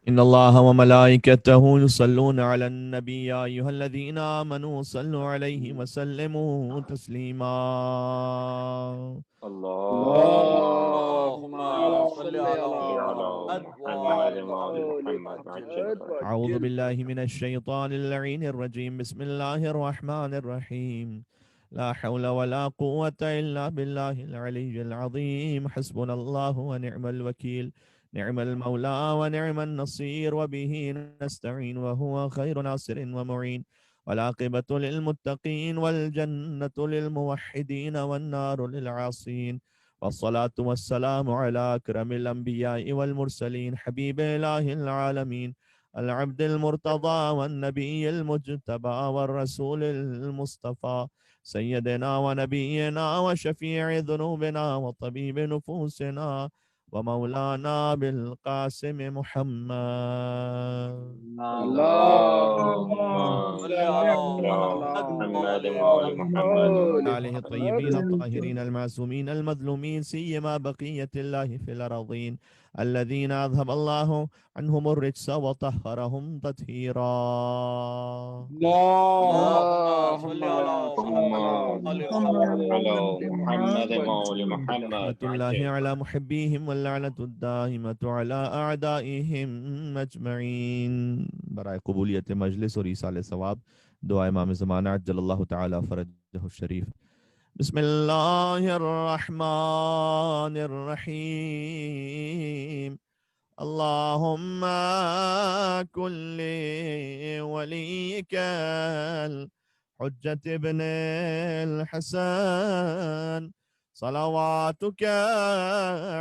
إن الله وملائكته يصلون على النبي يا أيها الذين آمنوا صلوا عليه وسلموا تسليما. اللهم اللهم صل صل على على صل على محمد محمد وآل وآل محمد محمد عجل وعجل محمد فرجه. أعوذ وعجل بالله فرجه. من الشيطان اللعين الرجيم. بسم الله الرحمن الرحيم. لا حول ولا قوة إلا بالله العلي العظيم. حسبنا الله ونعم الوكيل، نعم المولى ونعم النصير، وبه نستعين وهو خير ناصر ومعين. والعاقبة للمتقين والجنة للموحدين والنار للعاصين. والصلاة والسلام على أكرم الأنبياء والمرسلين، حبيب إله العالمين، العبد المرتضى والنبي المجتبى والرسول المصطفى، سيدنا ونبينا وشفيع ذنوبنا وطبيب نفوسنا ومولانا بالقاسم محمد. اللهم اللهم صل صل على على على محمد محمد وآل وآل محمد محمد. وآل آله محمد. الطيبين الطاهرين المعصومين المظلومين، سيما بقية الله في الأرضين، الذين أذهب الله عنهم الرجس وطهرهم تطهيرا. اللهم اللهم صل على صل اللهم محمد على وآل محمد محمد. على وآل محمد محمد وآل وسلم. محمد رحمة الله وعجل على فرجه. محبيهم واللعنة الدائمة على أعدائهم أجمعين. برائے قبولیت مجلس اور ایصال ثواب دعا امام زمانہ عجل اللہ تعالی فرجہ الشریف. بسم اللہ الرحمن الرحیم. اللهم كن لوليك الحجة ابن الحسن صلواتك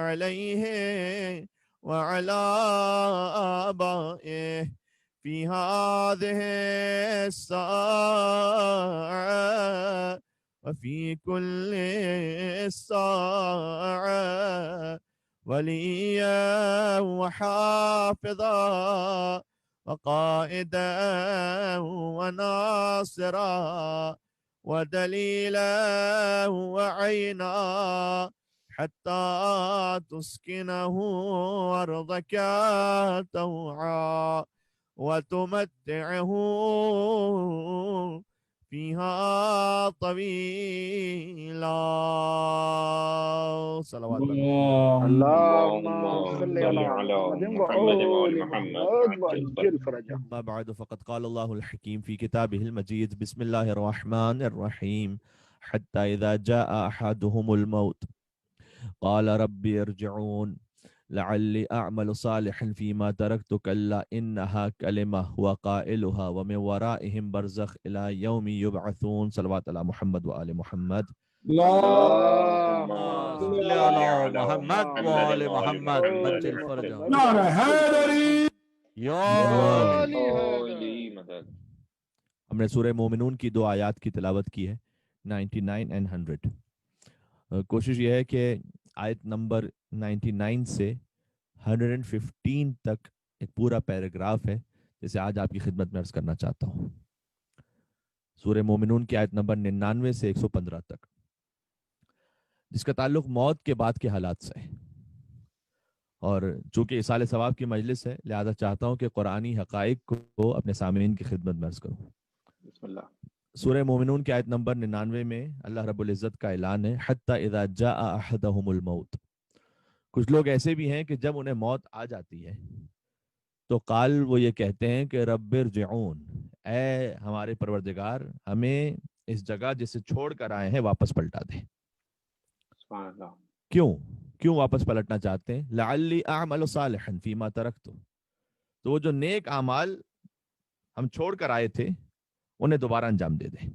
عليه وعلى آبائه في هذه الساعة وفي كل الساعة وليا وحافظا وقائدا وناصرا ودليلا وعينا حتى تسكنه أرضك طوعا وتمتعه فيها طويلا. صلوات اللهم اللهم صل صل على على محمد محمد وآل وآل محمد محمد وعجل وعجل فرجه. فرجه. ما بعد، فقد قال الله الحكيم في كتابه المجيد. بسم الله الرحمن الرحيم. حتى إذا جاء أحدهم الموت قال ربي ارجعون لعلي أعمل صالحا فيما تركت كلا إنها كلمة هو قائلها ومن ورائهم برزخ إلى يوم يبعثون. صلوات على محمد وآل محمد. اللهم اللهم صل صل على على محمد محمد وآل محمد وآل محمد وآل محمد عجل وعجل فرجه. محمد فرجه. وعجل فرجه. يا يا لهذا. علی مدد. ہم نے سورہ مومنون کی 2 آیات کی تلاوت کی ہے، 99 and 100. کوشش یہ ہے کہ آیت نمبر 99 سے 115 تک ایک پورا پیراگراف ہے جسے آج آپ کی خدمت میں عرض کرنا چاہتا ہوں. سورہ مومنون کی آیت نمبر 99 سے 115 تک، جس کا تعلق موت کے بعد کے حالات سے ہے. اور چونکہ اصال ثواب کی مجلس ہے، لہذا چاہتا ہوں کہ قرآنی حقائق کو اپنے سامعین کی خدمت میں عرض کروں. بسم اللہ. سورہ مومنون کی آیت نمبر 99 میں اللہ رب العزت کا اعلان ہے، حتی اذا جاء احدهم الموت. کچھ لوگ ایسے بھی ہیں کہ جب انہیں موت آ جاتی ہے تو قال وہ یہ کہتے ہیں کہ رب ارجعون، اے ہمارے پروردگار ہمیں اس جگہ جسے چھوڑ کر آئے ہیں واپس پلٹا دے. سبحان اللہ. کیوں واپس پلٹنا چاہتے ہیں؟ لعلی اعمل صالحا فیما ترکت. تو وہ جو نیک اعمال ہم چھوڑ کر آئے تھے انہیں دوبارہ انجام دے دیں.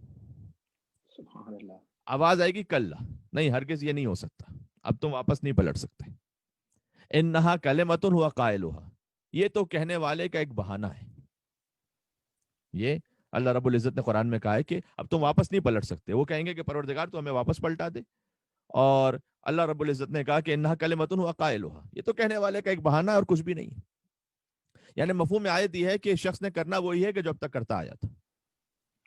سبحان اللہ. آواز آئے گی کلا، نہیں ہرگز یہ نہیں ہو سکتا، اب تم واپس نہیں پلٹ سکتے. انہا کلمۃ ہوا قائلھا، یہ تو کہنے والے کا ایک بہانہ ہے. یہ اللہ رب العزت نے قرآن میں کہا ہے کہ اب تم واپس نہیں پلٹ سکتے. وہ کہیں گے کہ پروردگار تو ہمیں واپس پلٹا دے، اور اللہ رب العزت نے کہا کہ انہا کلمۃ ہوا قائلھا، یہ تو کہنے والے کا ایک بہانہ ہے اور کچھ بھی نہیں. یعنی مفہوم آیت یہ ہے کہ شخص نے کرنا وہی ہے کہ جو اب تک کرتا آیا تھا.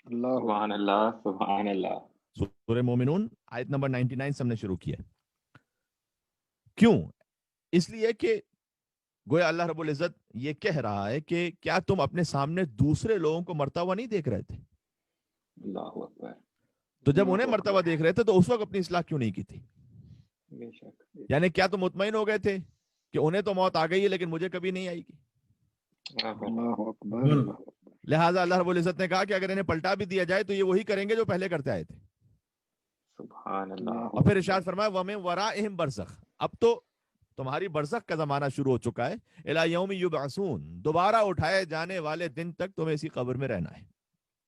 اللہ سبحان اللہ. سبحان اللہ. سورہ مومنون آیت نمبر 99 سے ہم نے شروع کیا. کیوں؟ اس لیے کہ گویا اللہ رب العزت یہ کہہ رہا ہے کہ کیا تم اپنے سامنے دوسرے لوگوں کو مرتا ہوا نہیں دیکھ رہے تھے؟ اللہ اکبر. تو جب انہیں مرتا ہوا دیکھ رہے تھے تو اس وقت اپنی اصلاح کیوں نہیں کی تھی؟ بے شک. یعنی کیا تم مطمئن ہو گئے تھے کہ انہیں تو موت آ گئی ہے لیکن مجھے کبھی نہیں آئے گی؟ اللہ اکبر. لہٰذا اللہ رب العزت نے کہا کہ اگر انہیں پلٹا بھی دیا جائے تو یہ وہی کریں گے جو پہلے کرتے آئے تھے. سبحان اللہ. اور پھر ارشاد فرمایا وَمِن وَرَائِهِم برزخ، اب تو تمہاری برزخ کا زمانہ شروع ہو چکا ہے. الی یوم یبعثون، دوبارہ اٹھائے جانے والے دن تک تمہیں اسی قبر میں رہنا ہے.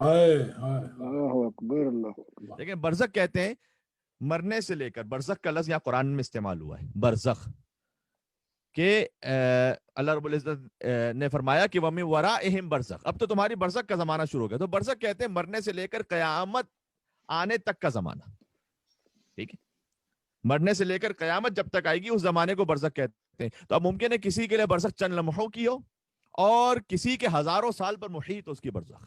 اللہ اکبر. اللہ اکبر. لیکن برزخ کہتے ہیں مرنے سے لے کر، برزخ کا لفظ یہاں قرآن میں استعمال ہوا ہے، برزخ، کہ اللہ رب العزت نے فرمایا کہ وَمِن وَرَائِهِم برزخ، اب تو تمہاری برزخ کا زمانہ شروع ہو گیا. تو برزخ کہتے ہیں مرنے سے لے کر قیامت آنے تک کا زمانہ. ٹھیک ہے، مرنے سے لے کر قیامت جب تک آئے گی اس زمانے کو برزخ کہتے ہیں. تو اب ممکن ہے کسی کے لیے برزخ چند لمحوں کی ہو اور کسی کے ہزاروں سال پر محیط ہو اس کی برزخ.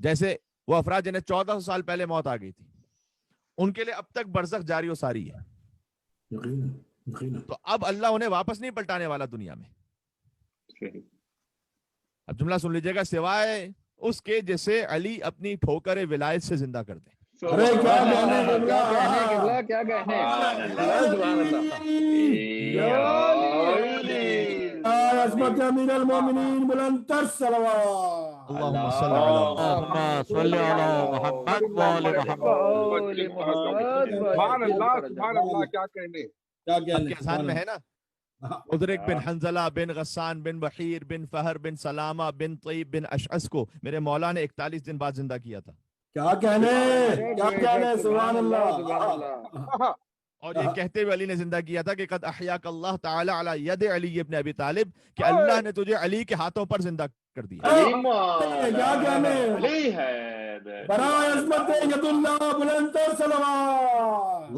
جیسے وہ افراد جنہیں 1400 سال پہلے موت آ گئی تھی، ان کے لیے اب تک برزخ جاری و ساری ہے. تو اب اللہ انہیں واپس نہیں پلٹانے والا دنیا میں. صحیح. اب جملہ سن لیجیے گا، سوائے اس کے جسے علی اپنی ٹھوکر ولایت سے زندہ کر دیں. ارے کیا کہنے کیا کہنے قبلہ، کیا کہنے. سبحان اللہ. عظمت امیر المومنین بلند تر صلوات. اللہم صل علی اللهم صل على محمد وآل محمد. سبحان اللہ سبحان اللہ. کیا کہنے. اب کے اذان میں ہے نا، ادرک بن حنزلہ بن غسان بن بحیر بن فہر بن سلامہ بن طیب بن اشعث کو میرے مولا نے 41 دن بعد زندہ کیا تھا. کیا کہنے، کیا کہنے. سبحان اللہ. اور یہ کہتے ہوئے علی نے زندہ کیا تھا کہ قد احیاک اللہ تعالی علی ید علی ابن ابی طالب، کہ اللہ نے تجھے علی کے ہاتھوں پر زندہ کر دیا. کیا کہنے. علی ہے برائے عظمت ید اللہ بلند تر صلوات.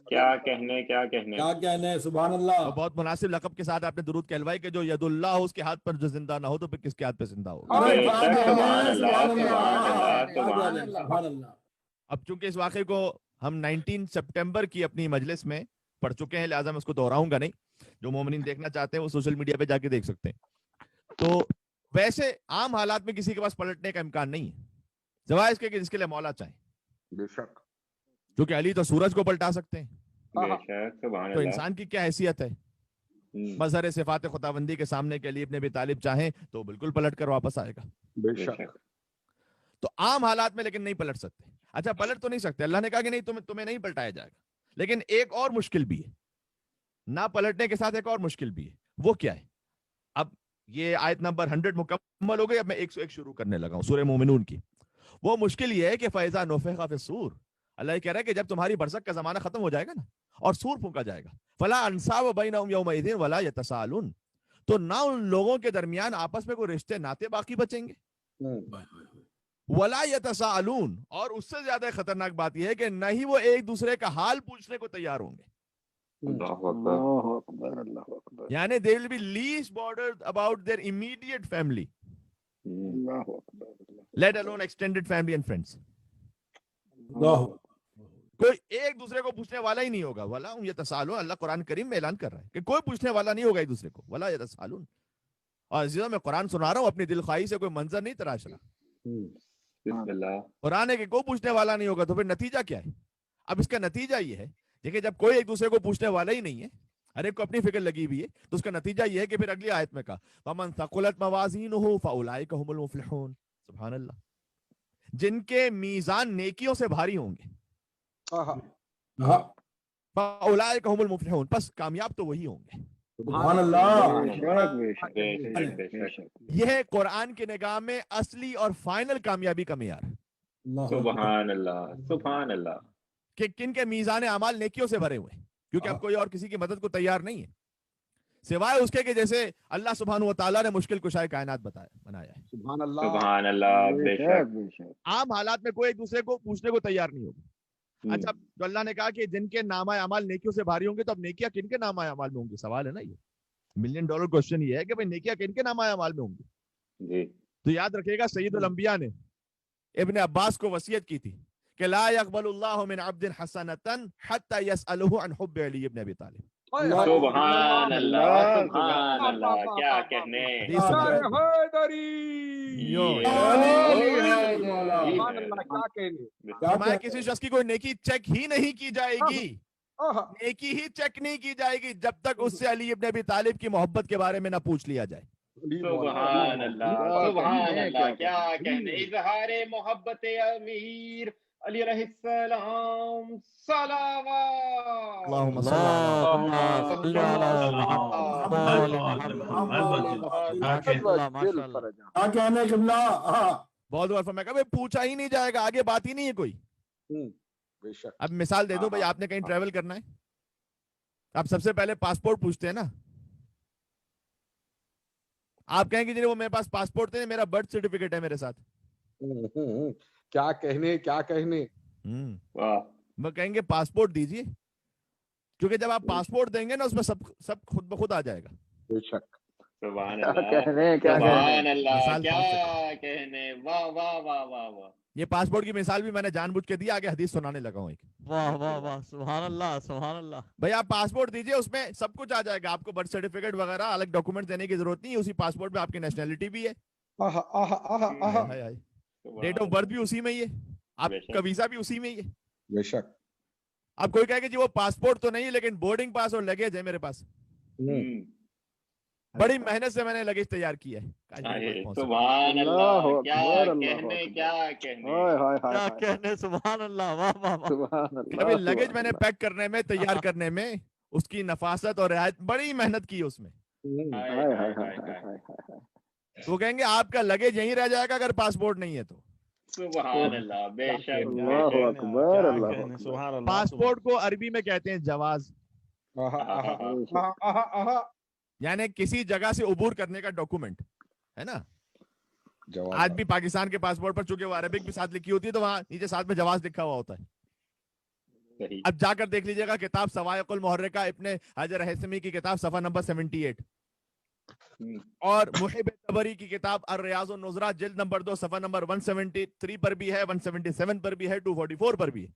کیا کہنے کیا کہنے. کیا کہنے. سبحان اللہ. بہت مناسب لقب کے ساتھ آپ نے درود کہلوائی کہ جو ید اللہ ہو اس کے ہاتھ پر جو زندہ نہ ہو تو پھر کس کے ہاتھ پہ زندہ ہوگا. سبحان اللہ. اب چونکہ اس واقعے کو ہم 19 سپٹمبر کی اپنی مجلس میں پڑھ چکے ہیں لہٰذا میں اس کو دہراؤں گا نہیں. جو مومنین دیکھنا چاہتے ہیں وہ سوشل میڈیا پہ جا کے دیکھ سکتے ہیں. تو ویسے عام حالات میں کسی کے پاس پلٹنے کا امکان نہیں ہے سوائے اس کے کہ جس کے لیے مولا چاہیں. بے شک. کیونکہ علی تو سورج کو پلٹا سکتے ہیں، بے شک. سبحان تو اللہ. انسان کی کیا حیثیت ہے. مظہر صفات خداوندی کے سامنے کے لیے ابن ابی طالب چاہیں تو بالکل پلٹ کر واپس آئے گا. بے بے شک. شک. تو عام حالات میں لیکن نہیں پلٹ سکتے. اچھا پلٹ تو نہیں سکتے، اللہ نے کہا کہ نہیں تمہیں نہیں پلٹایا جائے گا. لیکن ایک اور مشکل بھی ہے، نہ پلٹنے کے ساتھ ایک اور مشکل بھی ہے. وہ کیا ہے؟ اب یہ آیت نمبر 100 مکمل ہو گئی. اب میں 101 شروع کرنے لگا ہوں سورہ مومنون کی. وہ مشکل یہ ہے کہ فَإِذَا نُفِخَ فِي الصُّورِ، اللہ یہ کہہ رہا ہے کہ جب تمہاری برزخ کا زمانہ ختم ہو جائے گا نا اور سور پھونکا جائے گا، فَلَا أَنْسَابَ بَيْنَهُمْ يَوْمَئِذٍ وَلَا يَتَسَاءَلُونَ، تو نہ ان لوگوں کے درمیان آپس میں کوئی رشتے ناتے باقی بچیں گے. وَلَا يَتَسَاءَلُونَ، اور اس سے زیادہ خطرناک بات یہ ہے کہ نہ ہی وہ ایک دوسرے کا حال پوچھنے کو تیار ہوں گے. اللہ اکبر. اللہ اکبر. اللہ اکبر. یعنی they will be least bothered about their immediate family, Allah Akbar. let alone extended family and friends. اللہ. کوئی ایک دوسرے کو پوچھنے والا ہی نہیں ہوگا. وَلَا هُمْ يَتَسَاءَلُونَ، اللہ قرآن کریم میں اعلان کر رہا ہے کہ کوئی پوچھنے والا نہیں ہوگا ایک دوسرے کو. وَلَا يَتَسَاءَلُونَ. اور عزیزوں میں قرآن سنا رہا ہوں، اپنی دل خواہی سے کوئی منظر نہیں تراش رہا. بسم اللہ. قرآن ہے کہ کوئی پوچھنے والا نہیں ہوگا. تو پھر نتیجہ کیا ہے؟ اب اس کا نتیجہ یہ ہے کہ جب کوئی ایک دوسرے کو پوچھنے والا ہی نہیں ہے، ہر ایک کو اپنی فکر لگی ہوئی ہے، تو اس کا نتیجہ یہ ہے کہ پھر اگلی آیت میں کہا وَمَنْ ثَقُلَتْ مَوَازِينُهُ فَأُولَٰئِكَ هُمُ الْمُفْلِحُونَ. سبحان اللہ. جن کے میزان نیکیوں سے بھاری ہوں گے، فَأُولَٰئِكَ هُمُ الْمُفْلِحُونَ، بس کامیاب تو وہی ہوں گے. سبحان اللہ. یہ ہے قرآن کی نگاہ میں اصلی اور فائنل کامیابی کا معیار، سبحان اللہ. سبحان اللہ. کہ کن کے میزان اعمال نیکیوں سے بھرے ہوئے ہیں. کیونکہ اب کوئی اور کسی کی مدد کو تیار نہیں ہے سوائے اس کے کہ جیسے اللہ سبحانہ و تعالیٰ نے مشکل کشائے کائنات بنایا ہے. سبحان اللہ. سبحان اللہ. بے شک. عام حالات میں کوئی ایک دوسرے کو پوچھنے کو تیار نہیں ہوگا. اچھا تو اللہ نے کہا کہ جن کے نامہ اعمال نیکیوں سے بھاری ہوں گے، تو اب نیکیاں کن کے نامہ اعمال میں ہوں گی؟ سوال ہے نا. یہ $1 ملین کوشچن یہ ہے کہ بھئی نیکیاں کن کے نامہ اعمال میں ہوں گی؟ جی. تو یاد رکھیے گا سید الانبیاء نے ابن عباس کو وصیت کی تھی کہ لا يقبل الله من عبد حسنة حتى يسأله عن حب علی ابن ابی طالب. سبحان اللہ سبحان اللہ کیا کہنے حدیث سنا ہے؟ یوں سبحان اللہ کیا کہنے. فرمایا کسی شخص کی کوئی نیکی چیک ہی نہیں کی جائے گی، نیکی ہی چیک نہیں کی جائے گی جب تک اس سے علی ابن ابی طالب کی محبت کے بارے میں نہ پوچھ لیا جائے. سبحان اللہ سبحان اللہ کیا کہنے. اظہار محبت امیر علی علیہ السلام صلوات. اللہم صل اللهم صل على محمد. کیا کہنے قبلہ. بہت بار فرمایا کہ پوچھا ہی نہیں جائے گا، آگے بات ہی نہیں ہے کوئی. بے شک. اب مثال دے دو بھائی، آپ نے کہیں ٹریول کرنا ہے، آپ سب سے پہلے پاسپورٹ پوچھتے ہیں نا. آپ کہیں گے جی وہ میرے پاس پاسپورٹ ہے، میرا برتھ سرٹیفکیٹ ہے میرے ساتھ. کیا کہنے کیا کہنے. واہ وہ کہیں گے پاسپورٹ دیجئے، کیونکہ جب آپ پاسپورٹ دیں گے نا اس میں سب خود بخود آ جائے گا. بے شک. سبحان کیا اللہ کہنے کیا سبحان اللہ مثال کیا سمجھ کہنے. واہ واہ واہ واہ واہ. یہ پاسپورٹ کی مثال بھی میں نے جان بوجھ کے دی، آگے حدیث سنانے لگا ہوں ایک. واہ واہ واہ سبحان اللہ سبحان اللہ. بھائی آپ پاسپورٹ دیجئے، اس میں سب کچھ آ جائے گا. آپ کو برتھ سرٹیفکیٹ وغیرہ الگ ڈاکومنٹ دینے کی ضرورت نہیں ہے. اسی پاسپورٹ میں آپ کی نیشنلٹی بھی ہے، ڈیٹ آف برتھ بھی اسی میں ہی ہے، آپ کا ویزا بھی اسی میں ہی ہے. بے شک. اب کوئی کہے کہ جی وہ پاسپورٹ تو نہیں ہے لیکن بورڈنگ پاس اور لگیج ہے میرے پاس. بڑی محنت سے میں نے لگیج تیار کیا ہے. سبحان اللہ کیا اللہ کہنے کیا کہنے. کیا کہنے سبحان اللہ. واہ واہ واہ. سبحان اللہ. ابھی لگیج میں نے پیک کرنے میں، تیار کرنے میں اس کی نفاست اور رعایت بڑی محنت کی اس میں. وہ کہیں گے آپ کا لگیج یہیں رہ جائے گا اگر پاسپورٹ نہیں ہے تو. سبحان اللہ بے شک اللہ اکبر. اللہ سبحان اللہ. پاسپورٹ کو عربی میں کہتے ہیں جواز، یعنی کسی جگہ سے عبور کرنے کا ڈاکومنٹ ہے نا. آج بھی پاکستان کے پاسپورٹ پر چونکہ وہ عربک بھی ساتھ لکھی ہوتی ہے تو وہاں نیچے ساتھ میں جواز لکھا ہوا ہوتا ہے. صحیح. اب جا کر دیکھ لیجئے گا کتاب سوائق المحرکہ ابن حجر ہیثمی کی کتاب صفحہ نمبر 78 اور محب تبری کی کتاب الریاض النظرہ جلد نمبر 2 صفحہ نمبر 173 پر بھی ہے، 177 پر بھی ہے، 244 پر بھی ہے.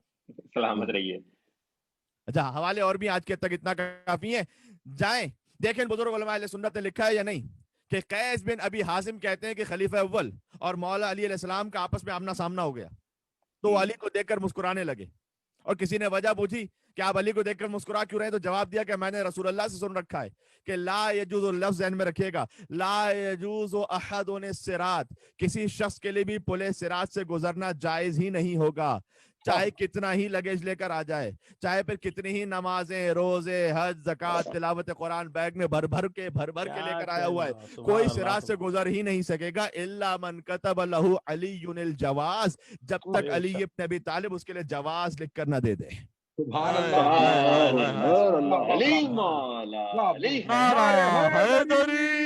سلامت رہیے. اچھا حوالے اور بھی آج کے تک اتنا کافی ہے. جائیں دیکھیں بزرگ علماء اہل سنت نے لکھا ہے یا نہیں کہ قیس بن ابی حازم کہتے ہیں کہ خلیفہ اول اور مولا علی علیہ السلام کا آپس میں آمنا سامنا ہو گیا تو وہ علی کو دیکھ کر مسکرانے لگے، اور کسی نے وجہ پوچھی کہ آپ علی کو دیکھ کر مسکرا کیوں رہے ہیں، تو جواب دیا کہ میں نے رسول اللہ سے سن رکھا ہے کہ لا یجوز، لفظ ذہن میں رکھیے گا، لا یجوز احد الصراط، کسی شخص کے لیے بھی پل صراط سے گزرنا جائز ہی نہیں ہوگا، چاہے کتنا ہی لگیج لے کر آ جائے، چاہے پھر کتنی ہی نمازیں، روزے، حج، زکوٰۃ، تلاوت قرآن بیگ میں بھر بھر کے لے کر آیا ہوا ہے، کوئی صراط سے گزر ہی نہیں سکے گا الا من کتب لہ علی الجواز، جب تک علی ابن ابی طالب اس کے لیے جواز لکھ کر نہ دے دے. سبحان سبحان اللہ. اللہ علی مولا علی حیدری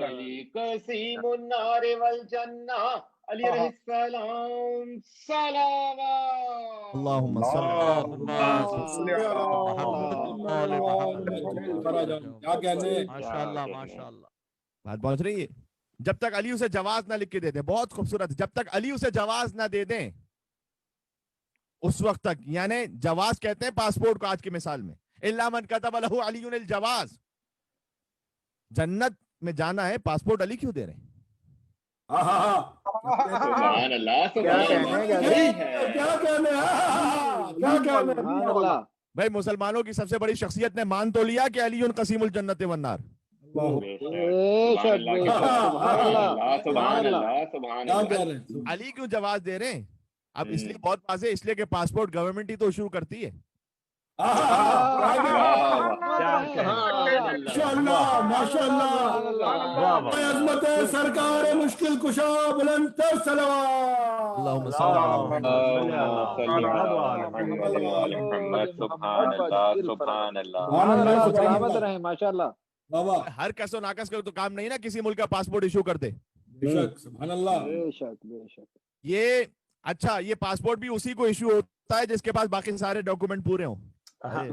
علی قسیم النار والجنہ علی علیہ السلام صلوات. اللہم کیا کہنے. ماشاءاللہ ماشاءاللہ. بات پہنچ رہی ہے. جب تک علی اسے جواز نہ لکھ کے دے دیں، بہت خوبصورت، جب تک علی اسے جواز نہ دے دیں اس وقت تک، یعنی جواز کہتے ہیں پاسپورٹ کو آج کی مثال میں، الا من کتب لہ علی الجواز. جنت میں جانا ہے، پاسپورٹ علی کیوں دے رہے ہیں؟ سبحان اللہ سبحان اللہ. بھائی مسلمانوں کی سب سے بڑی شخصیت نے مان تو لیا کہ علی قسیم الجنت والنار. علی کیوں جواز دے رہے ہیں؟ اب اس لیے بہت واضح، اس لیے کہ پاسپورٹ گورنمنٹ ہی تو ایشو کرتی ہے. عظمت سرکار مشکل کشا بلند تر صلوات. اللہم صل ماشاء اللہ. ہر کس و ناکس کا تو کام نہیں نا کسی ملک کا پاسپورٹ ایشو کر دے. سبحان اللہ. یہ اچھا یہ پاسپورٹ بھی اسی کو ایشو ہوتا ہے جس کے پاس باقی سارے ڈاکومنٹ پورے ہوں.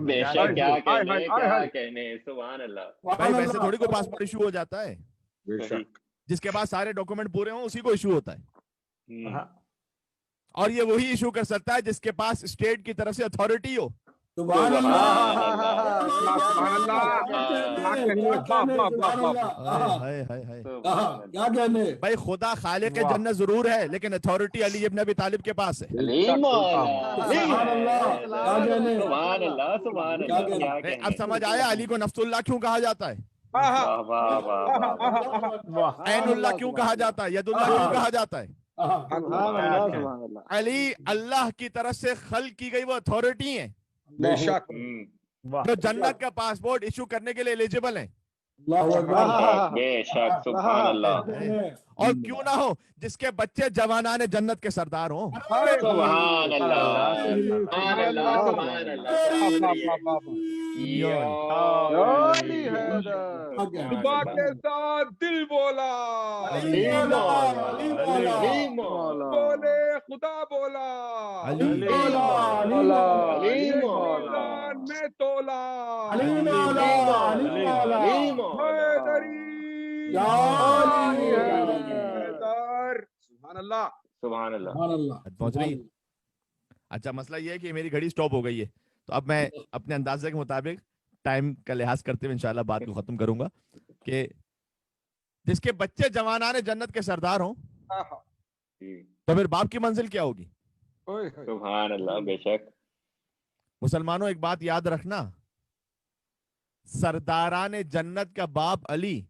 بے شک کیا کہنے سبحان اللہ. بھائی ویسے تھوڑی کوئی پاسپورٹ ایشو ہو جاتا ہے، بے شک. جس کے پاس سارے ڈاکومنٹ پورے ہوں اسی کو ایشو ہوتا ہے. اور یہ وہی ایشو کر سکتا ہے جس کے پاس اسٹیٹ کی طرف سے اتھارٹی ہو. سبحان اللہ کیا کہنے بھائی خدا خالق جنت ضرور ہے لیکن اتھارٹی علی ابن ابی طالب کے پاس ہے. اب سمجھ آیا علی کو نفس اللہ کیوں کہا جاتا ہے, عین اللہ کیوں کہا جاتا ہے, ید اللہ کیوں کہا جاتا ہے؟ علی اللہ کی طرف سے خلق کی گئی وہ اتھارٹی ہیں بے شک جو جنت کا پاسپورٹ ایشو کرنے کے لیے ایلیجیبل ہیں. بے شک سبحان اللہ. اور کیوں نہ ہو جس کے بچے جوانان جنت کے سردار ہوں. سبحان اللہ سبحان اللہ سبحان اللہ. صبح کے ساتھ دل بولا بولے خدا بولا میں تولا سبحان اللہ سبحان اللہ. پہنچ رہی. اچھا مسئلہ یہ ہے کہ میری گھڑی سٹاپ ہو گئی ہے تو اب میں اپنے اندازے کے مطابق ٹائم کا لحاظ کرتے ہوئے انشاءاللہ بات کو ختم کروں گا کہ جس کے بچے جوانان جنت کے سردار ہوں تو پھر باپ کی منزل کیا ہوگی؟ سبحان اللہ. بے شک مسلمانوں ایک بات یاد رکھنا, سرداران جنت کا باپ علی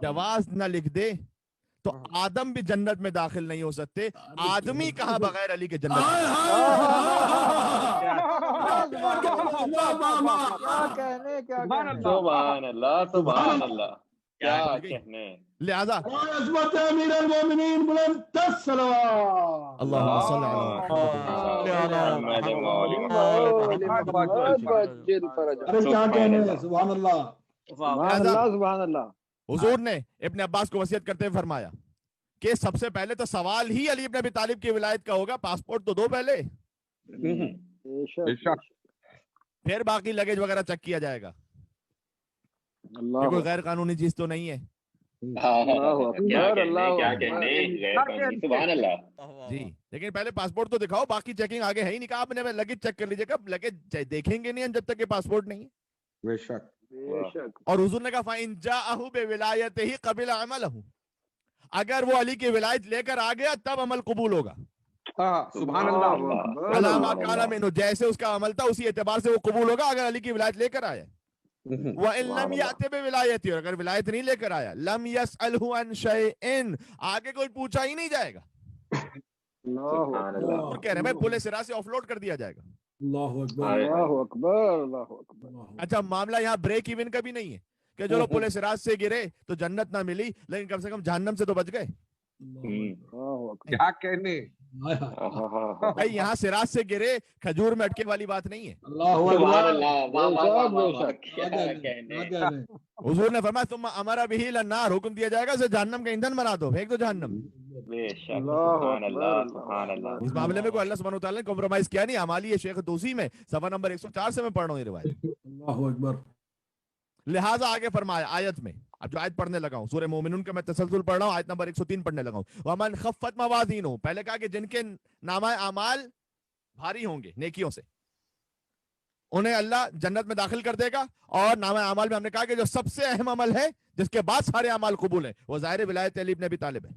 جواز نہ لکھ دے تو آدم بھی جنت میں داخل نہیں ہو سکتے. آدمی کہاں بغیر علی کے جنت میں. سبحان اللہ سبحان اللہ. کیا کہنے. لہذا عظمت امیر المومنین بلند الصلوات اللہم صل ارے کیا کہنے سبحان اللہ سبحان اللہ. حضور نے ابن عباس کو وصیت کرتے ہوئے فرمایا کہ سب سے پہلے تو سوال ہی علی ابن ابی طالب کی ولایت کا ہوگا. پاسپورٹ تو دو پہلے, پھر باقی لگیج وغیرہ چیک کیا جائے گا. یہ کوئی غیر قانونی چیز تو نہیں ہے. سبحان اللہ. جی لیکن پہلے پاسپورٹ تو دکھاؤ, باقی چیکنگ آگے ہے ہی نہیں. کہا آپ نے لگیج چیک کر لیجیے گا, لگیج دیکھیں گے نہیں جب تک کہ پاسپورٹ نہیں ہے. بے شک. اور حضور نے کہا فَإِن جَاءَهُ بِوِلَایَتِهِ قَبِلَ عَمَلَهُ, اگر وہ علی کی ولایت لے کر آ گیا تب عمل قبول ہوگا. سبحان اللہ. علامہ کالا مینو, جیسے اس کا عمل تھا اسی اعتبار سے وہ قبول ہوگا اگر علی کی ولایت لے کر آیا. وَإِن لَمْ يَأْتِ بِوِلَایَتِهِ, اور اگر ولایت نہیں لے کر آیا لَمْ يَسْأَلْهُ عَنْ شَيْءٍ, آگے کوئی پوچھا ہی نہیں جائے گا. اور کہہ رہے ہیں پولے سرا سے آف لوڈ کر دیا جائے گا. اللہ اکبر. اچھا معاملہ یہاں بریک ایون کا بھی نہیں ہے کہ جو لوگ پولے سراج سے گرے تو جنت نہ ملی لیکن کم سے کم جہنم سے تو بچ گئے. کیا کہنے. بھائی یہاں سراج سے گرے کھجور میں اٹکے والی بات نہیں ہے. حضور نے فرمایا تم امر بہ الی النار, حکم دیا جائے گا اسے جہنم کا ایندھن بنا دو, پھینک دو جہنم. اس معاملے میں کوئی اللہ سبحانہ وتعالی نے کمپرومائز کیا نہیں. امالی شیخ توسی میں صفحہ نمبر 104 سے میں پڑھ رہا ہوں یہ روایت. اللہ اکبر. لہٰذا آگے فرمایا آیت میں, اب جو آیت پڑھنے لگا ہوں سورہ مومنون کا میں تسلسل پڑھ رہا ہوں, آیت نمبر 103 پڑھنے لگا ہوں. وَمَنْ خَفَّتْ مَوَازِينُهُ, پہلے کہا کہ جن کے نامہ اعمال بھاری ہوں گے نیکیوں سے انہیں اللہ جنت میں داخل کر دے گا. اور نامہ اعمال میں ہم نے کہا کہ جو سب سے اہم عمل ہے جس کے بعد سارے اعمال قبول ہیں وہ ظاہر ولایت علی ابن ابی طالب ہے.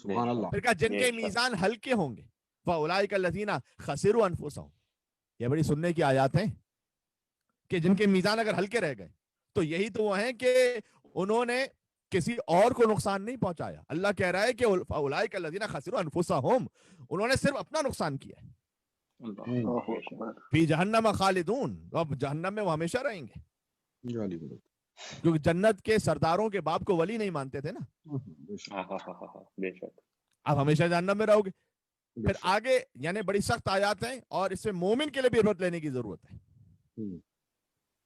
سبحان اللہ. پھر کہا جن کے میزان ہلکے ہوں گے فَأُولَٰئِكَ الَّذِينَ خَسِرُوا أَنفُسَهُمْ, یہ بڑی سننے کی آیات ہیں کہ جن کے میزان اگر ہلکے رہ گئے تو یہی تو وہ ہیں کہ انہوں نے کسی اور کو نقصان نہیں پہنچایا. اللہ کہہ رہا ہے کہ فَأُولَٰئِكَ الَّذِينَ خَسِرُوا أَنفُسَهُمْ, انہوں نے صرف اپنا نقصان کیا ہے. فی جہنم خالدون, اب جہنم میں وہ ہمیشہ رہیں گے کیونکہ جنت کے سرداروں کے باپ کو ولی نہیں مانتے تھے نا. اب ہمیشہ جہنم میں رہو گے. پھر آگے یعنی بڑی سخت آیات ہیں اور اس سے مومن کے لیے بھی عبرت لینے کی ضرورت ہے.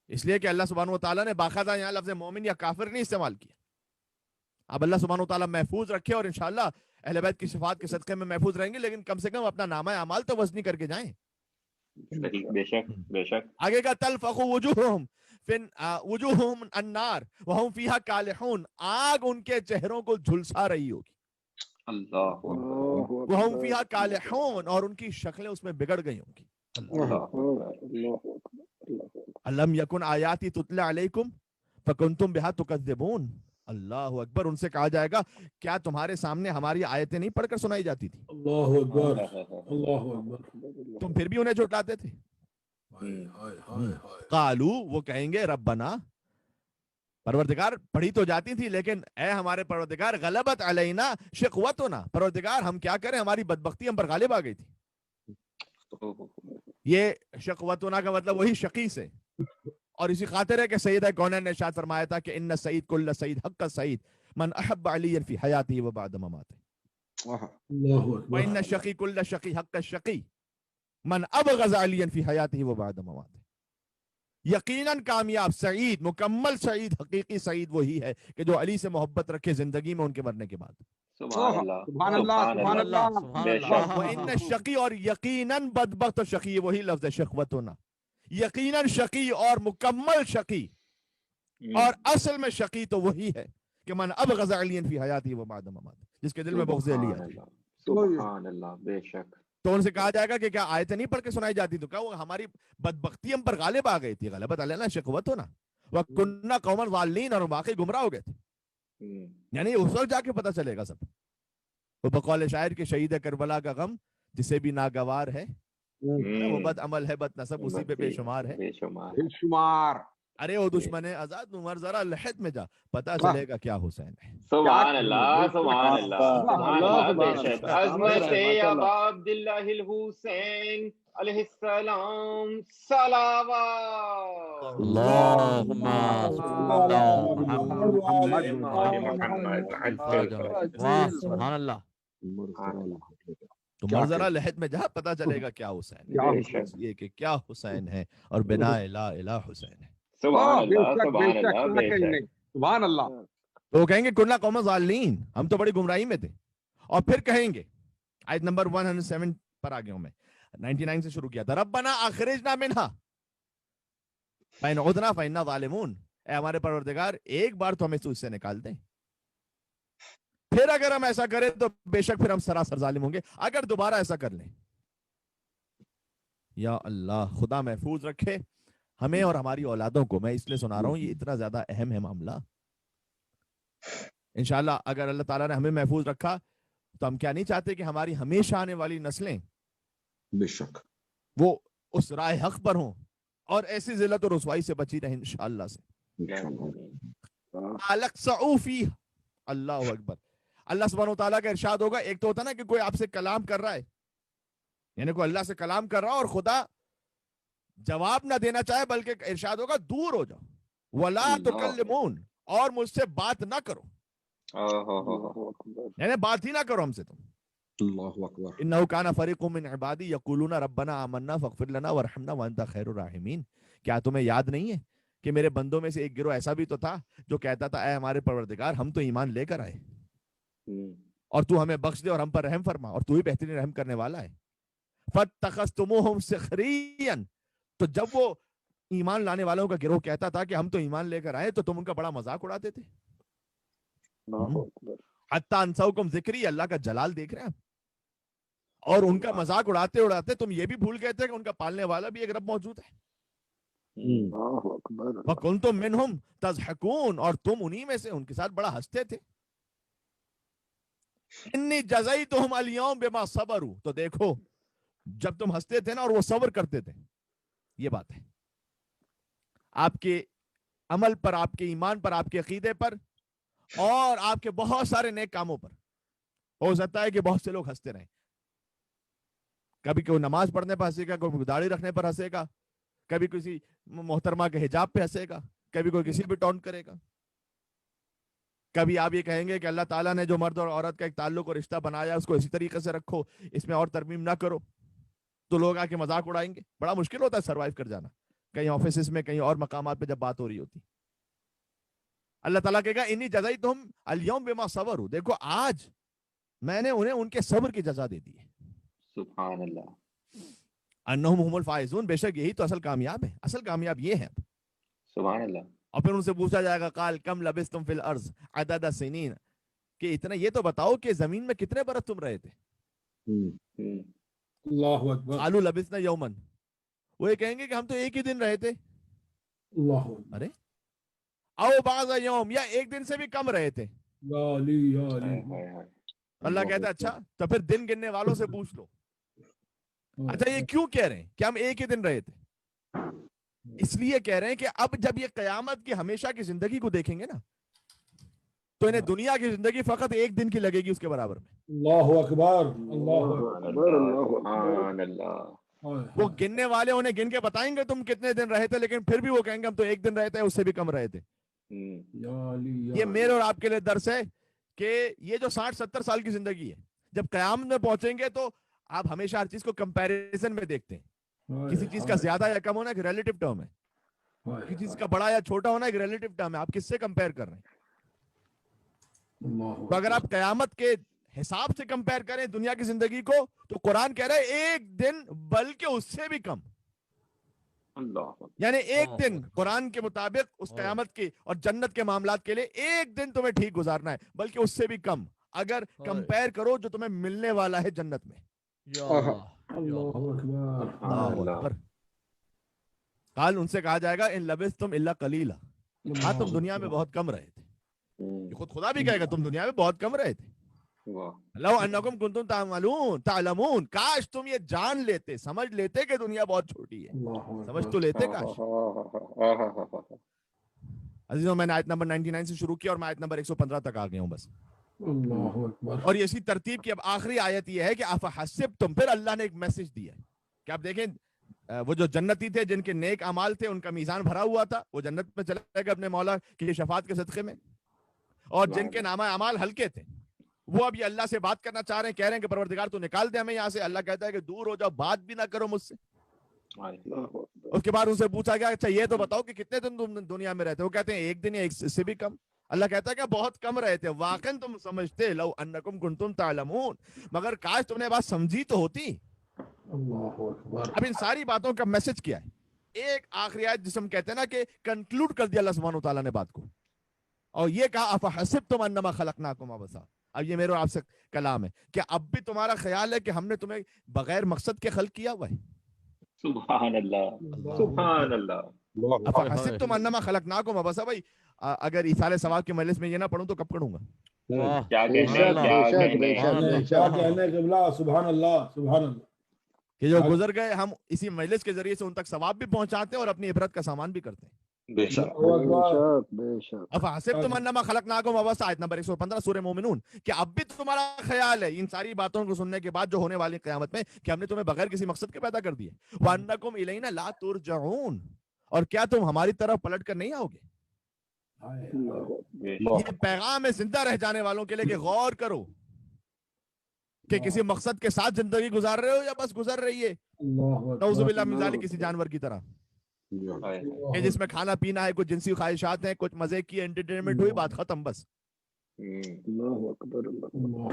اس لیے کہ اللہ سبحانہ وتعالیٰ نے باقاعدہ یہاں لفظ مومن یا کافر نہیں استعمال کیا. اب اللہ سبحانہ وتعالیٰ محفوظ رکھے اور انشاءاللہ اہل بیت کی شفاعت کے صدقے میں محفوظ رہیں گے, لیکن کم سے کم اپنا نامہ اعمال تو وزنی کر کے جائیں. بے شک بے شک. آگے کا تلفق وجوہہم وجوہہم النار وہم فیہا کالحون, آگ ان کے چہروں کو جھلسا رہی ہوگی. اللہ وہ ہم فیہا کالحون، اور ان کی شکلیں اس میں بگڑ گئی ہوں گی. الم یکن آیاتی تتلی علیکم فکنتم بہا تکذبون. اللہ اکبر. ان سے کہا جائے گا کیا تمہارے سامنے ہماری آیتیں نہیں پڑھ کر سنائی جاتی تھی؟ اللہ اکبر، اللہ اکبر. تم پھر بھی انہیں جھٹلاتے تھے. قالو، وہ کہیں گے ربنا، پروردگار پڑھی تو جاتی تھی لیکن اے ہمارے پروردگار، غلبت علینا شقوتنا، پروردگار ہم کیا کریں، ہماری بدبختی ہم پر غالب آ گئی تھی. یہ شقوتنا کا مطلب وہی شقی سے. اور اسی خاطر ہے کہ سیدہ کونین نے ارشاد فرمایا تھا کہ ان سعید کل سعید حق سعید من احب علی فی حیاتی و بعد مماتی، وان شقی کل شقی حق شقی من ابغض علی فی حیاتی و بعد مماتی. یقیناً کامیاب سعید، مکمل سعید، حقیقی سعید وہی ہے کہ جو علی سے محبت رکھے زندگی میں ان کے مرنے کے بعد. سبحان اللہ سبحان اللہ، سبحان اللہ. سبحان بے اللہ. شک. وَإِنَّ الشَّقِي، اور یقیناً بدبخت اور شقی، وہی لفظ ہے شقوتنا. یقیناً شقی اور مکمل شقی اور اصل میں شقی تو وہی ہے کہ من ابغض علی فی حیاتی و بعد مماتی، جس کے دل میں بغض علی ہے. سبحان اللہ، بے شک. تو ان سے کہا جائے گا کہ کیا آیتیں نہیں پڑھ کے سنائی جاتی؟ تو کیا وہ ہماری بدبختی ہم پر غالب آ گئی تھی؟ غلبت علینا شقوتنا وَكُنَّا قَوْمًا ضَالِّينَ، اور واقعی گمراہ ہو گئے تھے. یعنی اس وقت جا کے پتہ چلے گا سب. وہ بقول شاعر کے شہید کربلا کا غم جسے بھی ناگوار ہے، وہ بد عمل ہے بد نسب اسی پہ بے شمار ہے. بے شمار. بے شمار. ارے وہ دشمن آزاد عمر ذرا لحد میں جا، پتہ چلے گا کیا حسین ہے. سبحان اللہ، سبحان اللہ، سبحان اللہ، بے شک. عظمت ابا عبداللہ الحسین علیہ السلام صلوات. اللہم واہ سبحان اللہ. تو منظرہ لحد میں جا، پتہ چلے گا کیا حسین ہے، یہ کہ کیا حسین ہے اور بنا لا الہ حسین ہے. سبحان اللہ، سبحان اللہ، بے شک. سبحان اللہ. تو وہ کہیں گے کنا قوم ضالین، ہم تو بڑی گمراہی میں تھے. اور پھر کہیں گے، آیت نمبر 107 پر آ گیا ہوں میں، 99 سے شروع کیا تھا. ربنا اخرجنا منہا فإن عدنا فإنا ظالمون، اے ہمارے پروردگار ایک بار تو ہمیں اس سے نکال دیں، پھر اگر ہم ایسا کریں تو بے شک پھر ہم سراسر ظالم ہوں گے اگر دوبارہ ایسا کر لیں. یا اللہ، خدا محفوظ رکھے ہمیں اور ہماری اولادوں کو. میں اس لیے سنا رہا ہوں، یہ اتنا زیادہ اہم ہے معاملہ. انشاءاللہ اگر اللہ تعالیٰ نے ہمیں محفوظ رکھا تو ہم کیا نہیں چاہتے کہ ہماری ہمیشہ آنے والی نسلیں بے شک وہ اس رائے حق پر ہوں اور ایسی ذلت و رسوائی سے بچی رہیں انشاءاللہ سے. اللہ اکبر. اللہ سبحانہ و تعالیٰ کا ارشاد ہوگا، ایک تو ہوتا نا کہ کوئی آپ سے کلام کر رہا ہے، یعنی کوئی اللہ سے کلام کر رہا اور خدا جواب نہ دینا چاہے، بلکہ ارشاد ہوگا دور ہو جاؤ، وَلَا تُكَلِّمُونَ، اور مجھ سے بات نہ کرو، یعنی بات ہی نہ کرو ہم سے تم. اللہ اکبر. انه كان فريق من عبادي يقولون ربنا آمنا فاغفر لنا وارحمنا وانت خیر الراحمین. کیا تمہیں یاد نہیں ہے کہ میرے بندوں میں سے ایک گروہ ایسا بھی تو تھا جو کہتا تھا اے ہمارے پروردگار ہم تو ایمان لے کر آئے اور تو ہمیں بخش دے اور ہم پر رحم فرما، اور تو ہی بہترین رحم کرنے والا ہے. فَاتَّخَذْتُمُوهُمْ سِخْرِيًّا، تو جب وہ ایمان لانے والوں کا گروہ کہتا تھا کہ ہم تو ایمان لے کر آئے تو تم ان کا بڑا مذاق اڑاتے تھے. حَتَّى أَنسَوْكُمْ ذِكْرِي، اللہ کا جلال دیکھ رہے ہیں. اور ان کا مذاق اڑاتے اڑاتے تم یہ بھی بھول گئے تھے کہ ان کا پالنے والا بھی ایک رب موجود ہے. وَكُنْتُمْ مِنْهُمْ تَضْحَكُونَ، اور تم انہی میں سے ان کے ساتھ بڑا ہنستے تھے. اِنِّي جَزَيْتُهُمْ الْيَوْمَ بِمَا صَبَرُوا، تو دیکھو جب تم ہنستے تھے نا اور وہ صبر کرتے تھے، یہ بات ہے آپ کے عمل پر، آپ کے ایمان پر، آپ کے عقیدے پر اور آپ کے بہت سارے نیک کاموں پر. ہو سکتا ہے کہ بہت سے لوگ ہنستے رہیں، کبھی کوئی نماز پڑھنے پر ہنسے گا، کوئی داڑھی رکھنے پر ہنسے گا، کبھی کسی محترمہ کے حجاب پہ ہنسے گا، کبھی کوئی کسی پہ ٹونٹ کرے گا. کبھی آپ یہ کہیں گے کہ اللہ تعالیٰ نے جو مرد اور عورت کا ایک تعلق اور رشتہ بنایا اس کو اسی طریقے سے رکھو، اس میں اور ترمیم نہ کرو، تو لوگ آ کے مذاق اڑائیں گے. بڑا مشکل ہوتا ہے سروائیو کر جانا کہیں آفیسز میں، کہیں اور مقامات پہ جب بات ہو رہی ہوتی. اللہ تعالیٰ کہے گا انی جزیتہم الیوم بما صبروا، دیکھو آج میں نے انہیں ان کے صبر کی جزا دے دی ہے. سبحان اللہ. انہم هم الفائزون، بے شک یہی تو اصل کامیاب ہے. اصل کامیاب یہ ہے. سبحان اللہ. اور پھر ان سے پوچھا جائے گا قال کم لبثتم فی الارض عدد سنین، کہ اتنا یہ تو بتاؤ کہ زمین میں کتنے برس تم رہے تھے. اللہ اکبر قالوا لبثنا یومن, وہ یہ کہیں گے کہ ہم تو ایک ہی دن رہے تھے. اللہ اکبر ارے او بعض یوم, یا ایک دن سے بھی کم رہے تھے. یا علی یا علی اللہ کہتا ہے اچھا تو پھر دن گننے والوں سے پوچھ لو. اچھا یہ کیوں کہہ رہے ہیں کہ ہم ایک ہی دن رہے تھے؟ اس لیے کہہ رہے ہیں کہ اب جب یہ قیامت کی ہمیشہ کی زندگی کو دیکھیں گے نا, تو انہیں دنیا کی زندگی فقط ایک دن کی لگے گی اس کے برابر میں. اللہ اکبر اللہ اکبر سبحان اللہ. وہ گننے والے انہیں گن کے بتائیں گے تم کتنے دن رہے تھے, لیکن پھر بھی وہ کہیں گے ہم تو ایک دن رہے تھے, اس سے بھی کم رہے تھے. یا علی یا یہ میرے اور آپ کے لیے درس ہے کہ یہ جو 60-70 سال کی زندگی ہے, جب قیامت میں پہنچیں گے تو آپ ہمیشہ ہر چیز کو کمپیریزن میں دیکھتے ہیں. کسی چیز کا زیادہ یا کم ہونا ایک ریلیٹو ٹرم ہے, کسی چیز کا بڑا یا چھوٹا ہونا ایک ریلیٹو ٹرم ہے. آپ کس سے کمپیئر کر رہے ہیں؟ تو اگر آپ قیامت کے حساب سے کمپیئر کریں دنیا کی زندگی کو, تو قرآن کہہ رہا ہے ایک دن بلکہ اس سے بھی کم. یعنی ایک دن قرآن کے مطابق اس قیامت کی اور جنت کے معاملات کے لیے ایک دن تمہیں ٹھیک گزارنا ہے, بلکہ اس سے بھی کم اگر کمپیئر کرو جو تمہیں ملنے والا ہے جنت میں. اللہ اکبر اللہ اکبر. قال, ان سے کہا جائے گا ان لبثتم الا قلیلا, ہاں تم دنیا میں بہت کم رہے تھے. یہ خود خدا بھی کہے گا تم دنیا میں بہت کم رہے تھے. لو انکم کنتم تعلمون, کاش تم یہ جان لیتے, سمجھ لیتے کہ دنیا بہت چھوٹی ہے. سمجھ تو لیتے کاش. عزیزوں میں نے آیت نمبر 99 سے شروع کیا اور میں آیت نمبر 115 تک آ گیا ہوں بس. اللہ اکبر. اور اسی ترتیب کی اب آخری آیت یہ ہے کہ افحسبتم, پھر اللہ نے ایک میسج دیا ہے کہ آپ دیکھیں وہ جو جنتی تھے جن کے نیک اعمال تھے ان کا میزان بھرا ہوا تھا, وہ جنت میں چلے گئے اپنے مولا کی شفاعت کے صدقے میں. اور جن کے نامہ اعمال ہلکے تھے وہ اب یہ اللہ سے بات کرنا چاہ رہے ہیں, کہہ رہے ہیں کہ پروردگار تو نکال دے ہمیں یہاں سے. اللہ کہتا ہے کہ دور ہو جاؤ, بات بھی نہ کرو مجھ سے. اس کے بعد ان سے پوچھا گیا اچھا یہ تو بتاؤ کہ کتنے دن تم دنیا میں رہتے ہو؟ کہتے ہیں ایک دن یا اس سے بھی کم. اللہ کہتا ہے کہ بہت کم رہے تھے, واقعا تم سمجھتے, لو انکم کنتم تعلمون, مگر کاش تم نے بات سمجھی تو ہوتی. اللہ اکبر. اب ان ساری باتوں کا میسج کیا ہے؟ ایک آخری آیت جس ہم کہتے ہیں نا کہ کنکلوڈ کر دیا اللہ سبحانہ وتعالیٰ نے بات کو, اور یہ کہا افحسبتم انما خلقناکم عبثا. اب یہ میرے اور آپ سے کلام ہے کہ اب بھی تمہارا خیال ہے کہ ہم نے تمہیں بغیر مقصد کے خلق کیا ہوا ہے؟ سبحان اللہ سبحان اللہ. افحسبتم انما خلقناکم عبثا. بھائی اگر ایصال ثواب کے مجلس میں یہ نہ پڑھوں تو کب پڑھوں گا؟ کیا کہنے کیا کہنے قبلہ. سبحان اللہ سبحان اللہ. کہ جو گزر گئے ہم اسی مجلس کے ذریعے سے ان تک ثواب بھی پہنچاتے ہیں اور اپنی عبرت کا سامان بھی کرتے ہیں. بے شک افحسبتم انما خلقناکم عبثا, آیت نمبر 115 سورہ مومنون, کہ اب بھی تمہارا خیال ہے ان ساری باتوں کو سننے کے بعد جو ہونے والی قیامت میں کہ ہم نے تمہیں بغیر کسی مقصد کے پیدا کر دیے. وانکم الینا لا ترجعون, اور کیا تم ہماری طرف پلٹ کر نہیں آؤ گے؟ یہ پیغام ہے زندہ رہ جانے والوں کے لیے کہ غور کرو کہ کسی مقصد کے ساتھ زندگی گزار رہے ہو یا بس گزر رہی ہے نعوذ باللہ من ذالک کسی جانور کی طرح کہ جس میں کھانا پینا ہے, کچھ جنسی خواہشات ہیں, کچھ مزے کی انٹرٹینمنٹ ہوئی, بات ختم بس.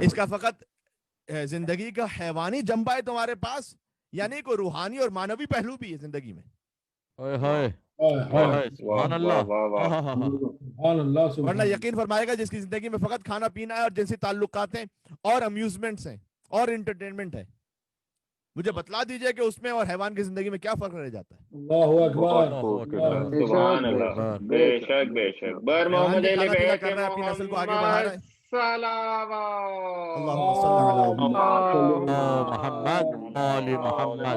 اس کا فقط زندگی کا حیوانی جنبہ ہے تمہارے پاس, یعنی کوئی روحانی اور مانوی پہلو بھی ہے زندگی میں. سبحان اللہ. ورنہ یقین فرمائے گا جس کی زندگی میں فقط کھانا پینا ہے اور جنسی تعلقات ہیں اور امیوزمنٹس ہیں اور انٹرٹینمنٹ ہے, مجھے بتلا دیجئے کہ اس میں اور حیوان کی زندگی میں کیا فرق رہ جاتا ہے. اللہ اکبر. سبحان اللہ. بے شک بے شک. بر محمد علی بیت اپنی نسل کو آگے بڑھا رہا ہے. صلوات اللہم صلی محمد محمد.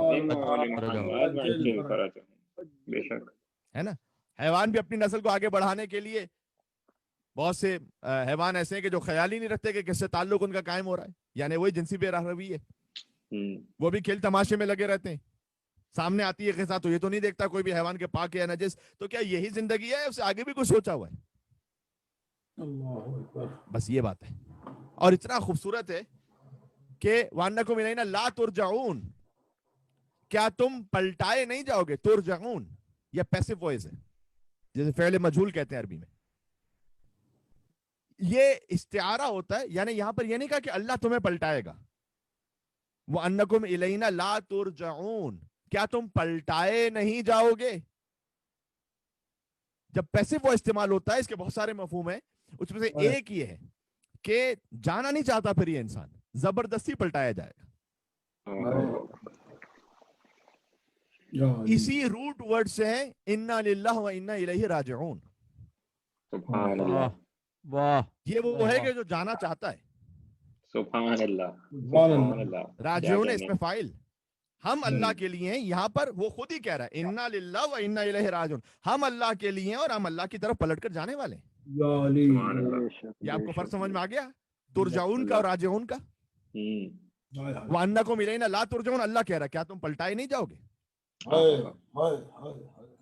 بے شک ہے نا. حیوان بھی اپنی نسل کو آگے بڑھانے کے لیے, بہت سے حیوان ایسے ہیں کہ جو خیال ہی نہیں رکھتے کہ کس سے تعلق ان کا قائم ہو رہا ہے, یعنی وہی جنسی بے روی ہے. وہ بھی کھیل تماشے میں لگے رہتے ہیں. سامنے آتی ہے غذا تو یہ تو نہیں دیکھتا کوئی بھی حیوان کے پاک یا نجس, تو کیا یہی زندگی ہے؟ اس سے آگے بھی کچھ سوچا ہوا ہے؟ بس یہ بات ہے. اور اتنا خوبصورت ہے کہ وَأَنَّكُمْ إِلَيْنَا لَا تُرْجَعُونَ, کیا تم پلٹائے نہیں جاؤ گے. ترجعون یہ پیسو وائس ہے, جیسے فعل مجہول کہتے ہیں عربی میں. یہ استعارہ ہوتا ہے, یعنی یہاں پر یہ نہیں کہا کہ اللہ تمہیں پلٹائے گا. وَأَنَّكُمْ إِلَيْنَا لَا تُرْجَعُونَ, کیا تم پلٹائے نہیں جاؤ گے. جب پیسو وہ استعمال ہوتا ہے اس کے بہت سارے مفہوم ہیں, اس میں سے ایک یہ ہے کہ جانا نہیں چاہتا پھر یہ انسان زبردستی پلٹایا جائے گا. اسی روٹ ورڈ سے ہے انا للہ و انا الیہ راجعون. سبحان اللہ واہ یہ وہ ہے کہ جو جانا چاہتا ہے. سبحان اللہ سبحان اللہ. راجعون اس میں فاعل ہم اللہ کے لیے ہیں. یہاں پر وہ خود ہی کہہ رہا ہے انا للہ و انا الیہ راجعون. ہم اللہ کے لیے ہیں اور ہم اللہ کی طرف پلٹ کر جانے والے ہیں. سبحان اللہ. یہ آپ کو فرق سمجھ میں آ گیا ترجعون کا اور راجعون کا. وَأَنَّكُمْ إِلَيْنَا لَا تُرْجَعُونَ اللہ کہہ رہا ہے کیا تم پلٹائے نہیں جاؤ گے.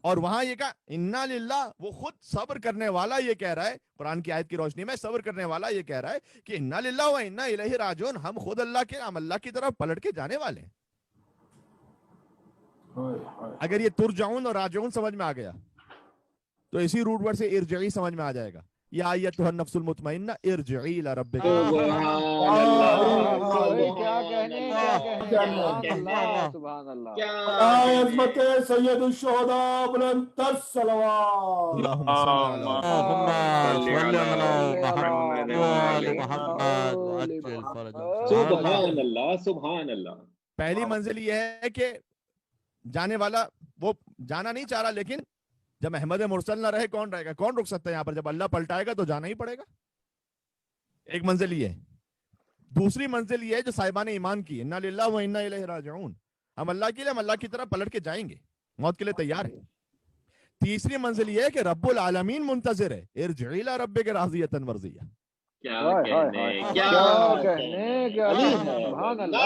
اور وہاں یہ کہا انا للہ وہ خود صبر کرنے والا یہ کہہ رہا ہے قرآن کی آیت کی روشنی میں صبر کرنے والا یہ کہہ رہا ہے کہ انا للہ و انا الیہ راجعون. ہم خود اللہ کے ہم اللہ کی طرف پلٹ کے جانے والے ہیں. اگر یہ ترجعون اور راجعون سمجھ میں آ گیا تو اسی روٹ ورڈ سے ارجعی سمجھ میں آ جائے گا. یا ایتھا النفس المطمئنہ ارجعی الی ربک. سبحان اللہ. عظمت سید الشہداء بلند تر صلوات. اللہم صلی علی سبحان اللہ سبحان اللہ. پہلی منزل یہ ہے کہ جانے والا وہ جانا نہیں چاہ رہا, لیکن جب احمد مرسل نہ رہے کون رہے گا, کون رک سکتا ہے یہاں پر. جب اللہ پلٹائے گا تو جانا ہی پڑے گا. ایک منزل یہ ہے. دوسری منزل یہ ہے جو صاحبان ایمان کی انا للہ و انا الیہ راجعون. ہم اللہ کے لیے ہم اللہ کی طرف پلٹ کے جائیں گے, موت کے لیے تیار ہیں. تیسری منزل یہ ہے کہ رب العالمین منتظر ہے ارجعی الی ربک راضیۃ مرضیہ. کیا کہنے سبحان اللہ.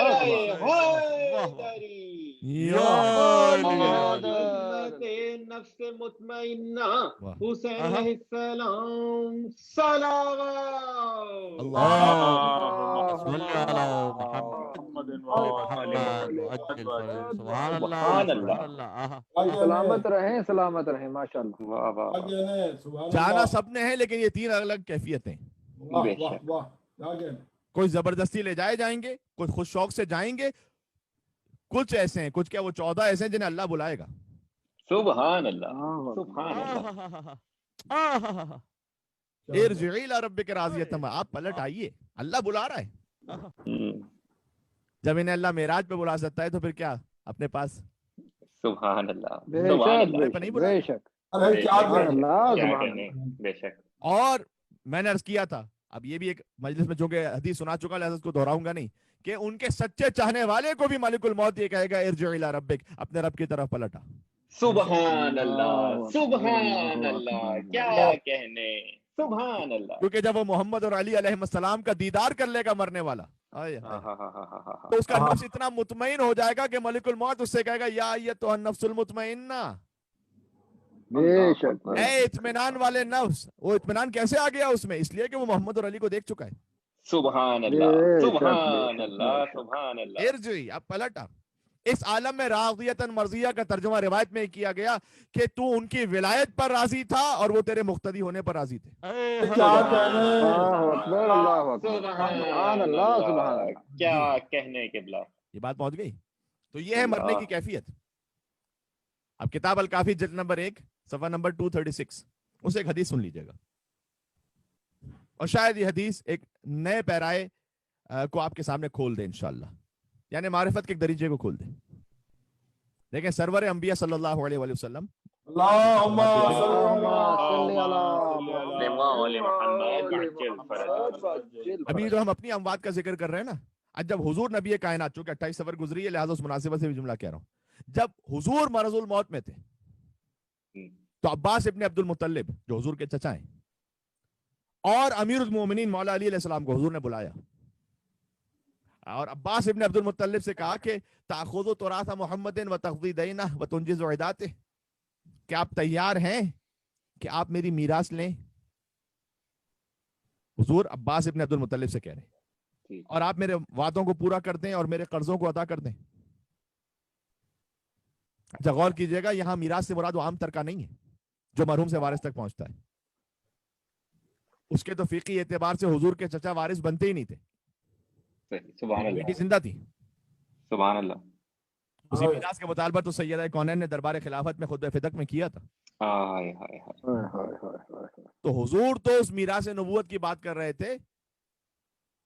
نفس مطمئنہ حسین علیہ السلام صلوات. سلامت رہیں سلامت رہیں. ماشاء اللہ. جانا سب نے ہے لیکن یہ تین الگ کیفیتیں. کوئی زبردستی لے جائیں گے, کوئی خود شوق سے جائیں گے, کچھ ایسے ہیں, کچھ کیا وہ 14 ایسے ہیں جنہیں اللہ بلائے گا. سبحان اللہ سبحان اللہ. ارجعی الی ربک راضیۃ. آپ پلٹ آئیے, اللہ بلا رہا ہے. جب انہیں اللہ معراج پہ بلا سکتا ہے تو پھر کیا اپنے پاس. سبحان اللہ بے شک. بے شک. اور میں نے عرض کیا تھا, اب یہ بھی ایک مجلس میں جو کہ حدیث سنا چکا لہذا اس کو دہراؤں گا نہیں, کہ ان کے سچے چاہنے والے کو بھی ملک الموت یہ کہے گا ارجع الی ربک, اپنے رب کی طرف پلٹا. سبحان اللہ سبحان اللہ. کیا کہنے سبحان اللہ. کیونکہ جب وہ محمد اور علی علیہ السلام کا دیدار کر لے گا مرنے والا, تو اس کا نفس اتنا مطمئن ہو جائے گا کہ ملک الموت اس سے کہے گا یا ایتھا النفس المطمئنہ. بے شک. اے اطمینان والے نفس. وہ اطمینان کیسے آ گیا اس میں؟ اس لیے کہ وہ محمد اور علی کو دیکھ چکا ہے. سبحان اللہ سبحان اللہ سبحان اللہ. ارجعی, اب پلٹا. اس عالم میں راضیۃ مرضیہ کا ترجمہ روایت میں کیا گیا کہ تو ان کی ولایت پر راضی تھا اور وہ تیرے مقتدی ہونے پر راضی تھے. کیا کہنے قبلہ. یہ بات پہنچ گئی. تو یہ ہے مرنے کی کیفیت. اب کتاب الکافی جلد نمبر 1 صفحہ نمبر 236 اس ایک حدیث سن لیجئے گا, اور شاید یہ حدیث ایک نئے پیرائے کو آپ کے سامنے کھول دے انشاءاللہ, یعنی معرفت کے ایک دریجے کو کھول دے. دیکھیں سرور انبیاء صلی اللہ علیہ وآلہ وسلم, اللہم ابھی جو ہم اپنی اموات کا ذکر کر رہے ہیں نا, آج جب حضور نبی کائنات, چونکہ 28 سفر گزری ہے لہذا اس مناسبت سے بھی جملہ کہہ رہا ہوں, جب حضور مرض الموت میں تھے تو عباس ابن عبد المطلب جو حضور کے چچا ہیں اور امیر المومنین مولا علی علیہ السلام کو حضور نے بلایا, اور عباس ابن عبد المطلب سے کہا کہ تاخذ تراث محمد وتقضی دینہ وتنجز عداتہ, کہ آپ تیار ہیں کہ آپ میری میراث لیں. حضور عباس ابن عبد المطلب سے کہہ رہے ہیں, اور آپ میرے وعدوں کو پورا کر دیں اور میرے قرضوں کو ادا کر دیں. اچھا غور کیجئے گا, یہاں میراث سے مراد وہ عام ترکہ نہیں ہے جو مرحوم سے وارث تک پہنچتا ہے. اس کے تو فقہی اعتبار سے حضور کے چچا وارث بنتے ہی نہیں تھے, سبحان اللہ بیٹی زندہ تھی. سبحان اللہ. اسی میراث کا مطالبہ تو سیدہ کونین نے دربار خلافت میں خطبہ فدق میں کیا تھا. تو حضور تو اس میراث نبوت کی بات کر رہے تھے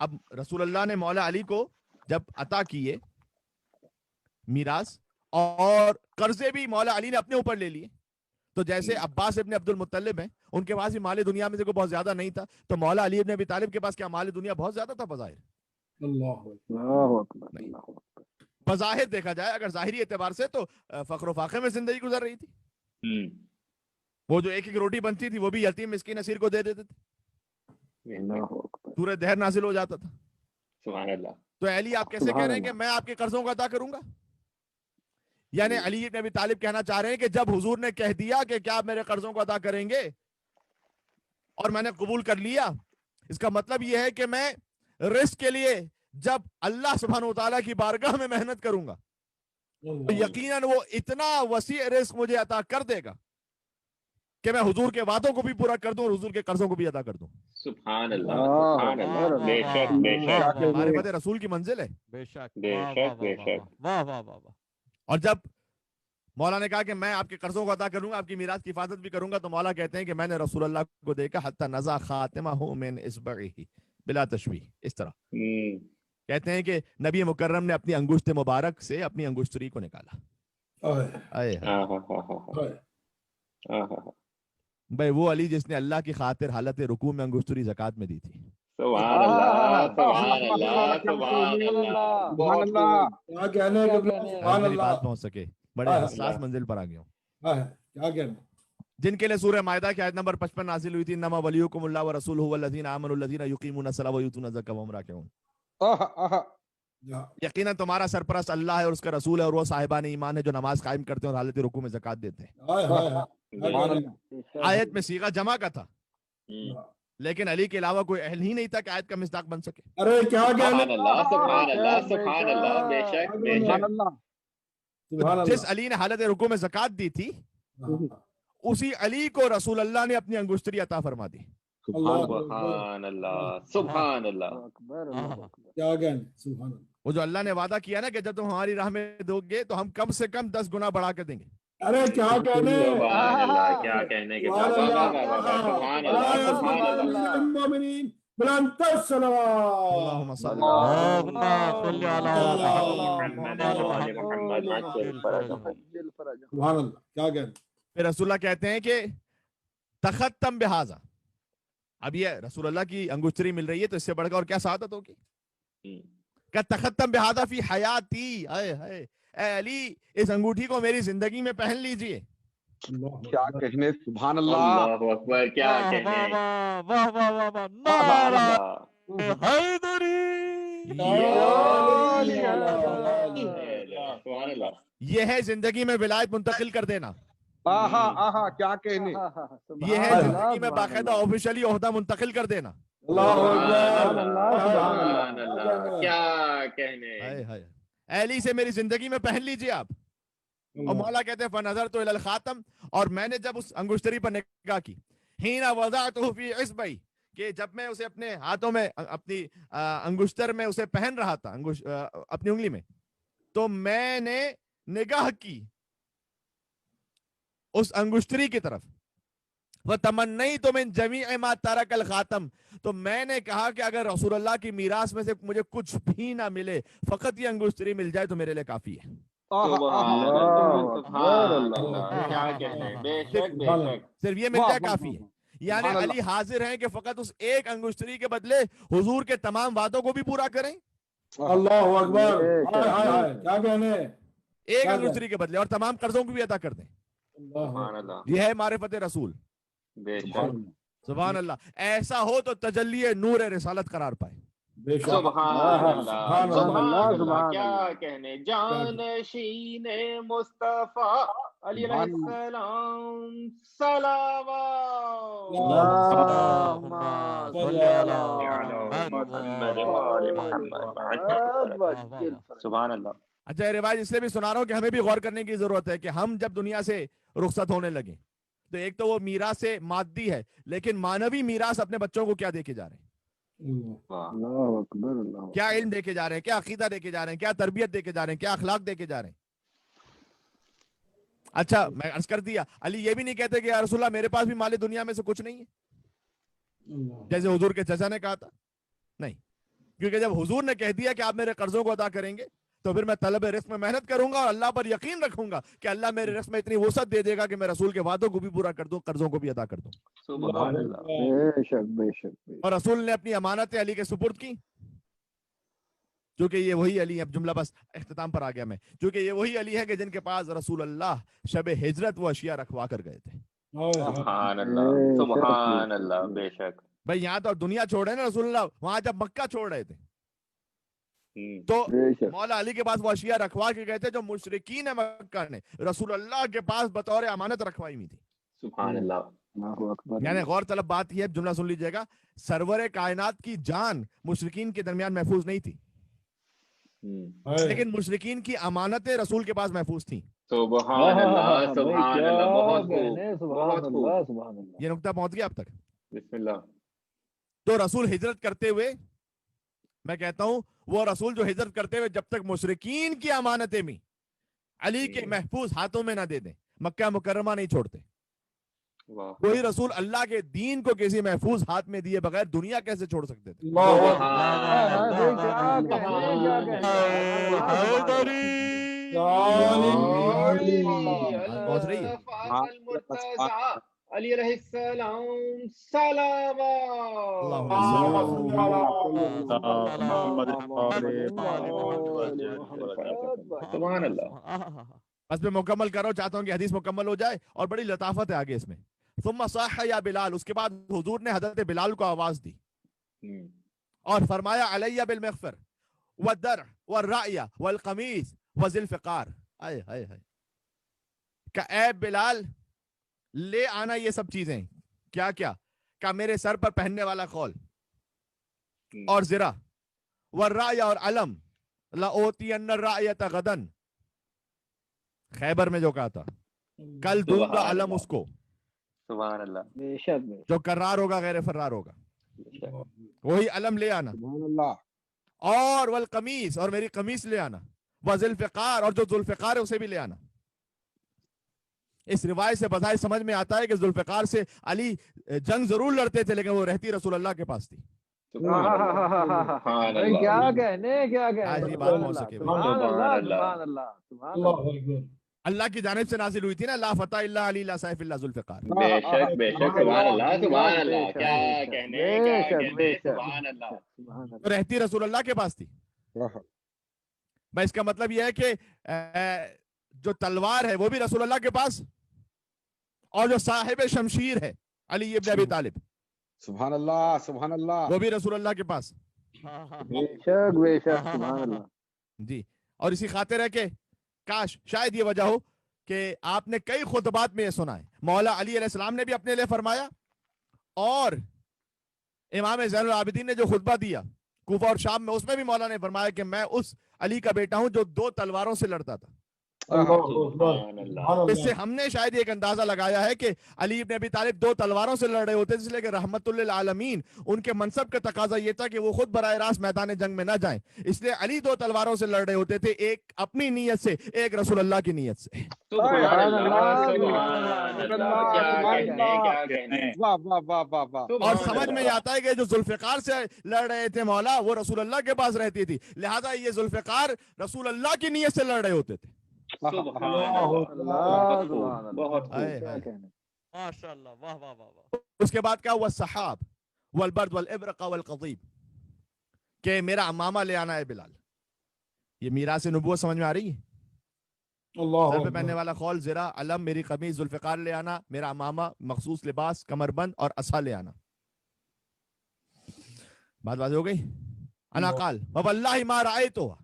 اب رسول اللہ نے مولا علی کو جب عطا کیے میراث اور قرضے بھی مولا علی نے اپنے اوپر لے لیے، تو جیسے عباس ابن عبد المطلب ہیں ان کے پاس بھی مال دنیا میں سے کوئی بہت زیادہ نہیں تھا، تو مولا علی ابن ابی طالب کے پاس کیا مال دنیا بہت زیادہ تھا؟ بظاہر نہیں، بظاہر دیکھا جائے اگر ظاہری اعتبار سے تو فقر و فاقے میں زندگی گزر رہی تھی، وہ جو ایک ایک روٹی بنتی تھی وہ بھی یتیم مسکین اسیر کو دے دیتے تھے، سورہ دہر نازل ہو جاتا تھا۔ سبحان اللہ۔ تو علی آپ کیسے کہہ رہے ہیں کہ میں آپ کے قرضوں کو ادا کروں گا؟ یعنی علی ابن ابی طالب کہنا چاہ رہے ہیں کہ جب حضور نے کہہ دیا کہ کیا آپ میرے قرضوں کو ادا کریں گے اور میں نے قبول کر لیا، اس کا مطلب یہ ہے کہ میں رزق کے لیے جب اللہ سبحانہ وتعالیٰ کی بارگاہ میں محنت کروں گا تو یقیناً وہ اتنا وسیع رزق مجھے عطا کر دے گا کہ میں حضور کے وعدوں کو بھی پورا کر دوں اور حضور کے قرضوں کو بھی ادا کر دوں۔ سبحان اللہ، سبحان اللہ، بے شک بے شک، معرفت رسول کی منزل ہے۔ بے شک بے شک۔ اور جب مولا نے کہا کہ میں آپ کے قرضوں کو ادا کروں گا، آپ کی میراث کی حفاظت بھی کروں گا، تو مولا کہتے ہیں کہ میں نے رسول اللہ کو دیکھا حتی نزع خاتمہ من اصبعہ بلا تشبیہ، اس طرح کہتے ہیں کہ نبی مکرم نے اپنی انگشت مبارک سے اپنی انگشتری کو نکالا۔ بھائی وہ علی جس نے اللہ کی خاطر حالت رکوع میں انگشتری زکوٰۃ میں دی تھی۔ سبحان اللہ، سبحان اللہ، سبحان اللہ، سبحان اللہ، کیا کہنے کہ سبحان میری اللہ، بات پہنچ سکے، بڑے حساس منزل پر آ گیا ہوں۔ کیا کہنے، جن کے لیے سورہ مائدہ کی آیت نمبر 55 نازل ہوئی تھی، انما ولیکم اللہ ورسولہ والذین آمنوا الذین یقیمون الصلاۃ ویؤتون الزکاۃ وهم راکعون، یقیناً تمہارا سرپرست اللہ ہے اور اس کا رسول ہے اور وہ صاحبان ایمان ہے جو نماز قائم کرتے ہیں اور حالت رکوع میں زکوٰۃ دیتے ہیں۔ آیت میں صیغہ جمع کا تھا، لیکن علی کے علاوہ کوئی اہل ہی نہیں تھا کہ آیت کا مصداق بن سکے۔ ارے کیا کہنے، سبحان اللہ، سبحان اللہ، سبحان اللہ، بے شک بے شک۔ جس علی نے حالت رکوع میں زکوٰۃ دی تھی اسی علی کو رسول اللہ نے اپنی انگشتری عطا فرما دی۔ سبحان اللہ، سبحان اللہ، کیا کہنے، سبحان اللہ، وہ جو اللہ نے وعدہ کیا نا کہ جب تم ہماری راہ میں دو گے تو ہم کم سے کم 10 گنا بڑھا کر دیں گے۔ ارے کیا کہنے، سبحان اللہ، کیا کہنے کے بعد، سبحان اللہ، سبحان اللہ۔ المؤمنین بلند تر صلوات، اللہم صل سبحان اللہ، کیا کہنے، پھر رسول اللہ کہتے ہیں کہ تختم بہذا، اب یہ رسول اللہ کی انگشتری مل رہی ہے تو اس سے بڑھ کر اور کیا سعادت ہوگی کہ تختم بہذا فی حیاتی، اے علی اس انگوٹھی کو میری زندگی میں پہن لیجئے۔ کیا کہنے، سبحان اللہ، اللہ اکبر، کیا کہنے، سبحان اللہ۔ یہ ہے زندگی میں ولایت منتقل کر دینا، آہا آہا، کیا کہنے، یہ ہے زندگی میں باقاعدہ آفیشلی عہدہ منتقل کر دینا۔ اللہ اکبر، سبحان اللہ، کیا کہنے، اے علی سے میری زندگی میں پہن لیجئے آپ۔ اور مولا کہتے ہیں فنظرت الی الخاتم، اور میں نے جب اس انگشتری پر نگاہ کی، حین وضعتہ فی اصبعی، کہ جب میں اسے اپنے ہاتھوں میں اپنی انگشتر میں اسے پہن رہا تھا اپنی انگلی میں، تو میں نے نگاہ کی اس انگشتری کی طرف، وَتَمَنَّيْتُ مِن جَمِيعِ مَا تَرَكَ الْخَاتَمُ، تو میں نے کہا کہ اگر رسول اللہ کی میراث میں سے مجھے کچھ بھی نہ ملے، فقط یہ انگشتری مل جائے تو میرے لیے کافی ہے۔ صرف یہ مل جائے کافی ہے، یعنی علی حاضر ہیں کہ فقط اس ایک انگشتری کے بدلے حضور کے تمام وعدوں کو بھی پورا کریں، اللہ اکبر، کیا کہنے، ایک انگشتری کے بدلے، اور تمام قرضوں کو بھی ادا کر دیں۔ یہ ہے معرفت رسول، سبحان اللہ۔ ایسا ہو تو تجلی نور رسالت قرار پائے۔ سبحان اللہ، سبحان اللہ، کیا کہنے، جانشین مصطفیٰ علی علیہ السلام صلوات، سبحان اللہ۔ اچھا یہ روایت اس لیے بھی سنا رہا ہوں کہ ہمیں بھی غور کرنے کی ضرورت ہے کہ ہم جب دنیا سے رخصت ہونے لگے تو ایک تو وہ میراث سے مادی ہے، لیکن مانوی میراث اپنے بچوں کو کیا دے کے جا رہے ہیں؟ کیا علم دے کے جا رہے ہیں، کیا عقیدہ دے کے جا رہے ہیں، کیا تربیت دے کے جا رہے ہیں، کیا اخلاق دے کے جا رہے ہیں؟ اچھا میں عرض کر دیا، علی یہ بھی نہیں کہتے کہ یا رسول اللہ میرے پاس بھی مال دنیا میں سے کچھ نہیں ہے جیسے حضور کے چچا نے کہا تھا، نہیں، کیونکہ جب حضور نے کہہ دیا کہ آپ میرے قرضوں کو ادا کریں گے تو پھر میں طلب رزق میں محنت کروں گا اور اللہ پر یقین رکھوں گا کہ اللہ میرے رزق میں اتنی وسعت دے دے گا کہ میں رسول کے وعدوں کو بھی پورا کر دوں، قرضوں کو بھی ادا کر دوں. سبحان اللہ. بے شک بے شک. اور رسول نے اپنی امانتیں علی کے سپرد کی، چونکہ یہ وہی علی. اب جملہ بس اختتام پر آ گیا میں. چونکہ یہ وہی علی ہے کہ جن کے پاس رسول اللہ شب ہجرت وہ اشیاء رکھوا کر گئے تھے. سبحان اللہ. سبحان اللہ. بے شک. بھائی یہاں تو دنیا چھوڑے نا رسول اللہ، وہاں جب مکہ چھوڑ رہے تھے تو مولا علی کے پاس وہ اشیاء رکھوا کے گئے تھے جو مشرکین مکہ نے رسول اللہ کے پاس بطور امانت رکھوائی ہوئی تھی. سبحان اللہ. یعنی غور طلب بات یہ ہے، جملہ سن لیجئے گا، سرور کائنات کی جان مشرکین کے درمیان محفوظ نہیں تھی، لیکن مشرکین کی امانتیں رسول کے پاس محفوظ تھیں. سبحان اللہ. سبحان اللہ. بہت خوب. بہت خوب. یہ نقطہ پہنچ گیا اب تک. بسم اللہ. تو رسول ہجرت کرتے ہوئے، میں کہتا ہوں وہ رسول جو ہجرت کرتے ہوئے جب تک مشرکین کی امانتیں بھی علی کے محفوظ ہاتھوں میں نہ دے دیں مکہ مکرمہ نہیں چھوڑتے. کوئی رسول اللہ کے دین کو کسی محفوظ ہاتھ میں دیے بغیر دنیا کیسے چھوڑ سکتے تھے؟ پہنچ رہی ہے. علی علیہ السلام سلام. سبحان اللہ. بس میں مکمل کر رہا ہوں، چاہتا ہوں کہ حدیث مکمل ہو جائے اور بڑی لطافت ہے آگے اس میں. ثم صاح یا بلال، اس کے بعد حضور نے حضرت بلال کو آواز دی اور فرمایا علیہ بالمغفر والدرع والرعیہ والقمیص وذی الفقار. آئے ہائے ہائے، کہ اے بلال لے آنا یہ سب چیزیں. کیا کیا؟ کہ میرے سر پر پہننے والا خول اور زرہ والرعیہ اور علم. لأوتین الرعیۃ غدا، خیبر میں جو کہا تھا کل دوں گا علم اس کو. سبحان اللہ. بے شک. جو کرار ہوگا غیر فرار ہوگا وہی علم لے آنا. سبحان اللہ. اور والقمیص، اور میری قمیص لے آنا. وذی الفقار، اور جو ذوالفقار ہے اسے بھی لے آنا. اس روایت سے بظاہر سمجھ میں آتا ہے کہ ذوالفقار سے علی جنگ ضرور لڑتے تھے لیکن وہ رہتی رسول اللہ کے پاس تھی. کیا کہنے کیا کہنے. اللہ کی جانب سے نازل ہوئی تھی نا، لا فتح الا علی لا سیف الا ذوالفقار. بے شک بے شک. سبحان اللہ. سبحان اللہ. کیا کہنے کیا کہنے. سبحان اللہ. رہتی رسول اللہ کے پاس تھی. میں اس کا مطلب یہ ہے کہ جو تلوار ہے وہ بھی رسول اللہ کے پاس، اور جو صاحب شمشیر ہے علی ابن ابی طالب، سبحان اللہ. سبحان اللہ. وہ بھی رسول اللہ کے پاس. بے شک بے شک. سبحان اللہ. جی. اور اسی خاطر ہے کہ کاش شاید یہ وجہ ہو کہ آپ نے کئی خطبات میں یہ سنا ہے. مولا علی علیہ السلام نے بھی اپنے لیے فرمایا، اور امام زین العابدین نے جو خطبہ دیا کوفہ اور شام میں، اس میں بھی مولا نے فرمایا کہ میں اس علی کا بیٹا ہوں جو 2 تلواروں سے لڑتا تھا. اس سے ہم نے شاید ایک اندازہ لگایا ہے کہ علی ابن ابی طالب 2 تلواروں سے لڑ رہے ہوتے، اس لیے کہ رحمت للعالمین ان کے منصب کا تقاضا یہ تھا کہ وہ خود براہ راست میدان جنگ میں نہ جائیں، اس لیے علی 2 تلواروں سے لڑ رہے ہوتے تھے، ایک اپنی نیت سے، ایک رسول اللہ کی نیت سے. اور سمجھ میں آتا ہے کہ جو ذوالفقار سے لڑ رہے تھے مولا، وہ رسول اللہ کے پاس رہتی تھی، لہذا یہ ذوالفقار رسول اللہ کی نیت سے لڑ رہے ہوتے تھے. اس کے بعد کیا ہوا؟ السحاب والبرد والابرق والقضیب، کہ میرا امامہ لے آنا ہے بلال. یہ میراث نبوت سمجھ میں آ رہی ہے؟ سر پہ پہننے والا خول، زرہ، علم، میری قمیص، ذوالفقار لے آنا، میرا امامہ، مخصوص لباس، کمر بند اور عصا لے آنا. بات واضح ہو گئی؟ انا قال واللہ ما رأیتو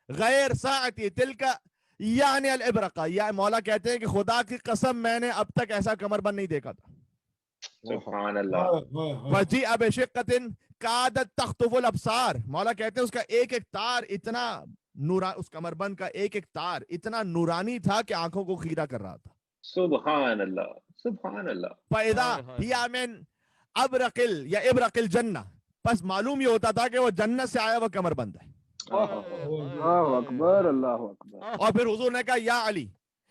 غیر ساعتی تلک یعنی الابرقہ، یا مولا کہتے ہیں کہ خدا کی قسم میں نے اب تک ایسا کمر بند نہیں دیکھا تھا. سبحان اللہ. وجیء بشقۃ کادت تخطف الابصار، مولا کہتے ہیں اس کا ایک ایک تار اتنا اس کمر بند کا ایک ایک تار اتنا نورانی تھا کہ آنکھوں کو خیرہ کر رہا تھا. سبحان اللہ. سبحان اللہ. فَإِذَا هِيَ مِنْ أَبْرَقِ یا ابرق الجنہ، پس معلوم یہ ہوتا تھا کہ وہ جنت سے آیا وہ کمر بند ہے. اللہ اکبر. اللہ اکبر. اور پھر حضور نے کہا یا علی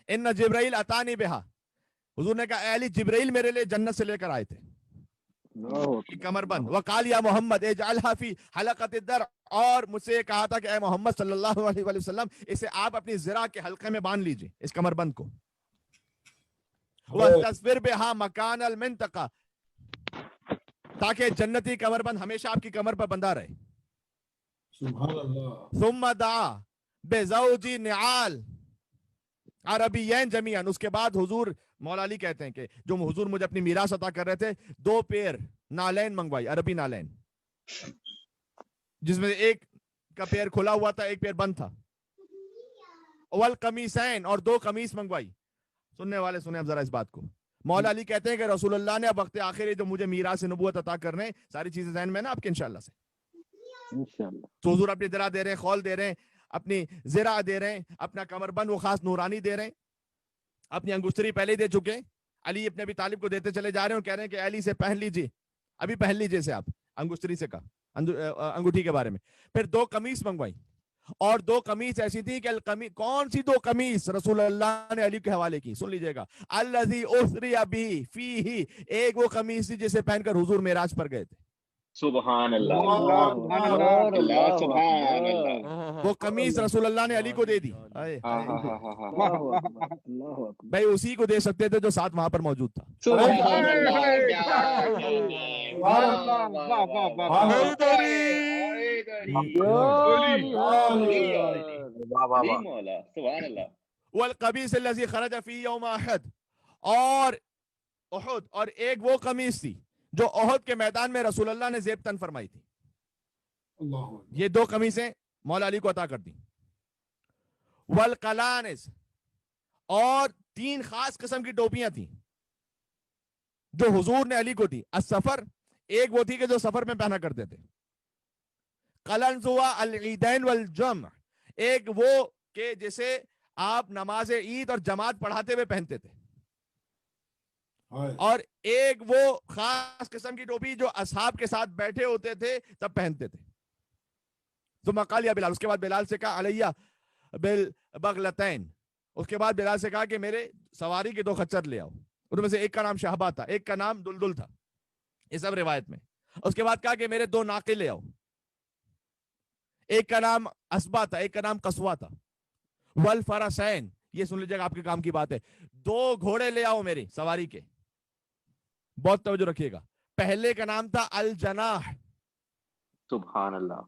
ان جبرائیل اتانی بہا، حضور نے کہا اے علی جبرائیل میرے لیے جنت سے لے کر آئے تھے. کی کمر بند وقال یا محمد اجعلها فی حلقۃ الدرع، اور مجھ سے یہ کہا تھا کہ اے محمد صلی اللہ علیہ وآلہ وسلم اسے آپ اپنی ذرا کے حلقے میں باندھ لیجئے، اس کمر بند کو. وَاسْتَصْفِرْ بِهَا مَكَانَ الْمِنْتَقَةِ، تاکہ جنتی کمر بند ہمیشہ آپ کی کمر پر بندھا رہے. سبحان اللہ. ثم دعا بزوج نعال عربیین جمیعاً، اس کے بعد حضور مولا علی کہتے ہیں کہ جو حضور مجھے اپنی میراث عطا کر رہے تھے، 2 پیر نالین منگوائی، عربی نالین، جس میں ایک کا پیر کھلا ہوا تھا، ایک پیر بند تھا. والقمیصین، اور 2 قمیص منگوائی. سننے والے سنیں اب ذرا اس بات کو. مولا علی کہتے ہیں کہ رسول اللہ نے اب وقت آخری جو مجھے میراث نبوت عطا کرنے، ساری چیزیں ذہن میں نا آپ کے انشاءاللہ سے. انشاءاللہ. تو حضور اپنی درا دے رہے ہیں، خول دے رہے ہیں، اپنی زرا دے رہے ہیں، اپنا کمر بند وہ خاص نورانی دے رہے ہیں، اپنی انگشتری پہلے ہی دے چکے ہیں. علی ابن ابی طالب کو دیتے چلے جا رہے ہیں اور کہہ رہے ہیں کہ علی سے پہن لیجیے، ابھی پہن لیجیے اسے آپ، انگشتری سے کہا انگوٹھی کے بارے میں. پھر 2 قمیص منگوائی، اور 2 قمیص ایسی تھی کہ کون سی 2 قمیص رسول اللہ نے علی کے حوالے کی، سن لیجئے گا. الذی اسری بہ فیہ، ایک وہ قمیص تھی جسے پہن کر حضور معراج پر گئے تھے. سبحان اللہ. سبحان اللہ. اللہ سبحان اللہ. وہ قمیص رسول اللہ نے علی کو دے دی. بھائی اسی کو دے سکتے تھے جو ساتھ وہاں پر موجود تھا. سبحان اللہ. سبحان اللہ. والقمیص الذی خرج فی یوم احد، اور احد، اور ایک وہ قمیص تھی جو احد کے میدان میں رسول اللہ نے زیب تن فرمائی تھی. یہ 2 قمیصیں مولا علی کو عطا کر دی. والقلانس، اور 3 خاص قسم کی ٹوپیاں تھیں جو حضور نے علی کو دی. السفر، ایک وہ تھی کہ جو سفر میں پہنا کرتے تھے. قلنسوا العیدین والجمع، ایک وہ کہ جسے آپ نماز عید اور جماعت پڑھاتے ہوئے پہنتے تھے. اور ایک وہ خاص قسم کی ٹوپی جو اصحاب کے ساتھ بیٹھے ہوتے تھے تب پہنتے تھے. ثم قال یا بلال، اس کے بعد بلال سے کہا علیہ بالبغلتین، اس کے بعد بلال سے کہا کہ میرے سواری کے 2 خچر لے آؤ. ان میں سے ایک کا نام شہبہ تھا، ایک کا نام دلدل تھا، یہ سب روایت میں. اس کے بعد کہا کہ میرے 2 ناقے لے آؤ، ایک کا نام اسبا تھا، ایک کا نام قصوا تھا. والفرسین، یہ سن لیجیے گا آپ کے کام کی بات ہے، 2 گھوڑے لے آؤ میرے سواری کے. بہت توجہ رکھیے گا. پہلے کا نام تھا الجناح. سبحان اللہ.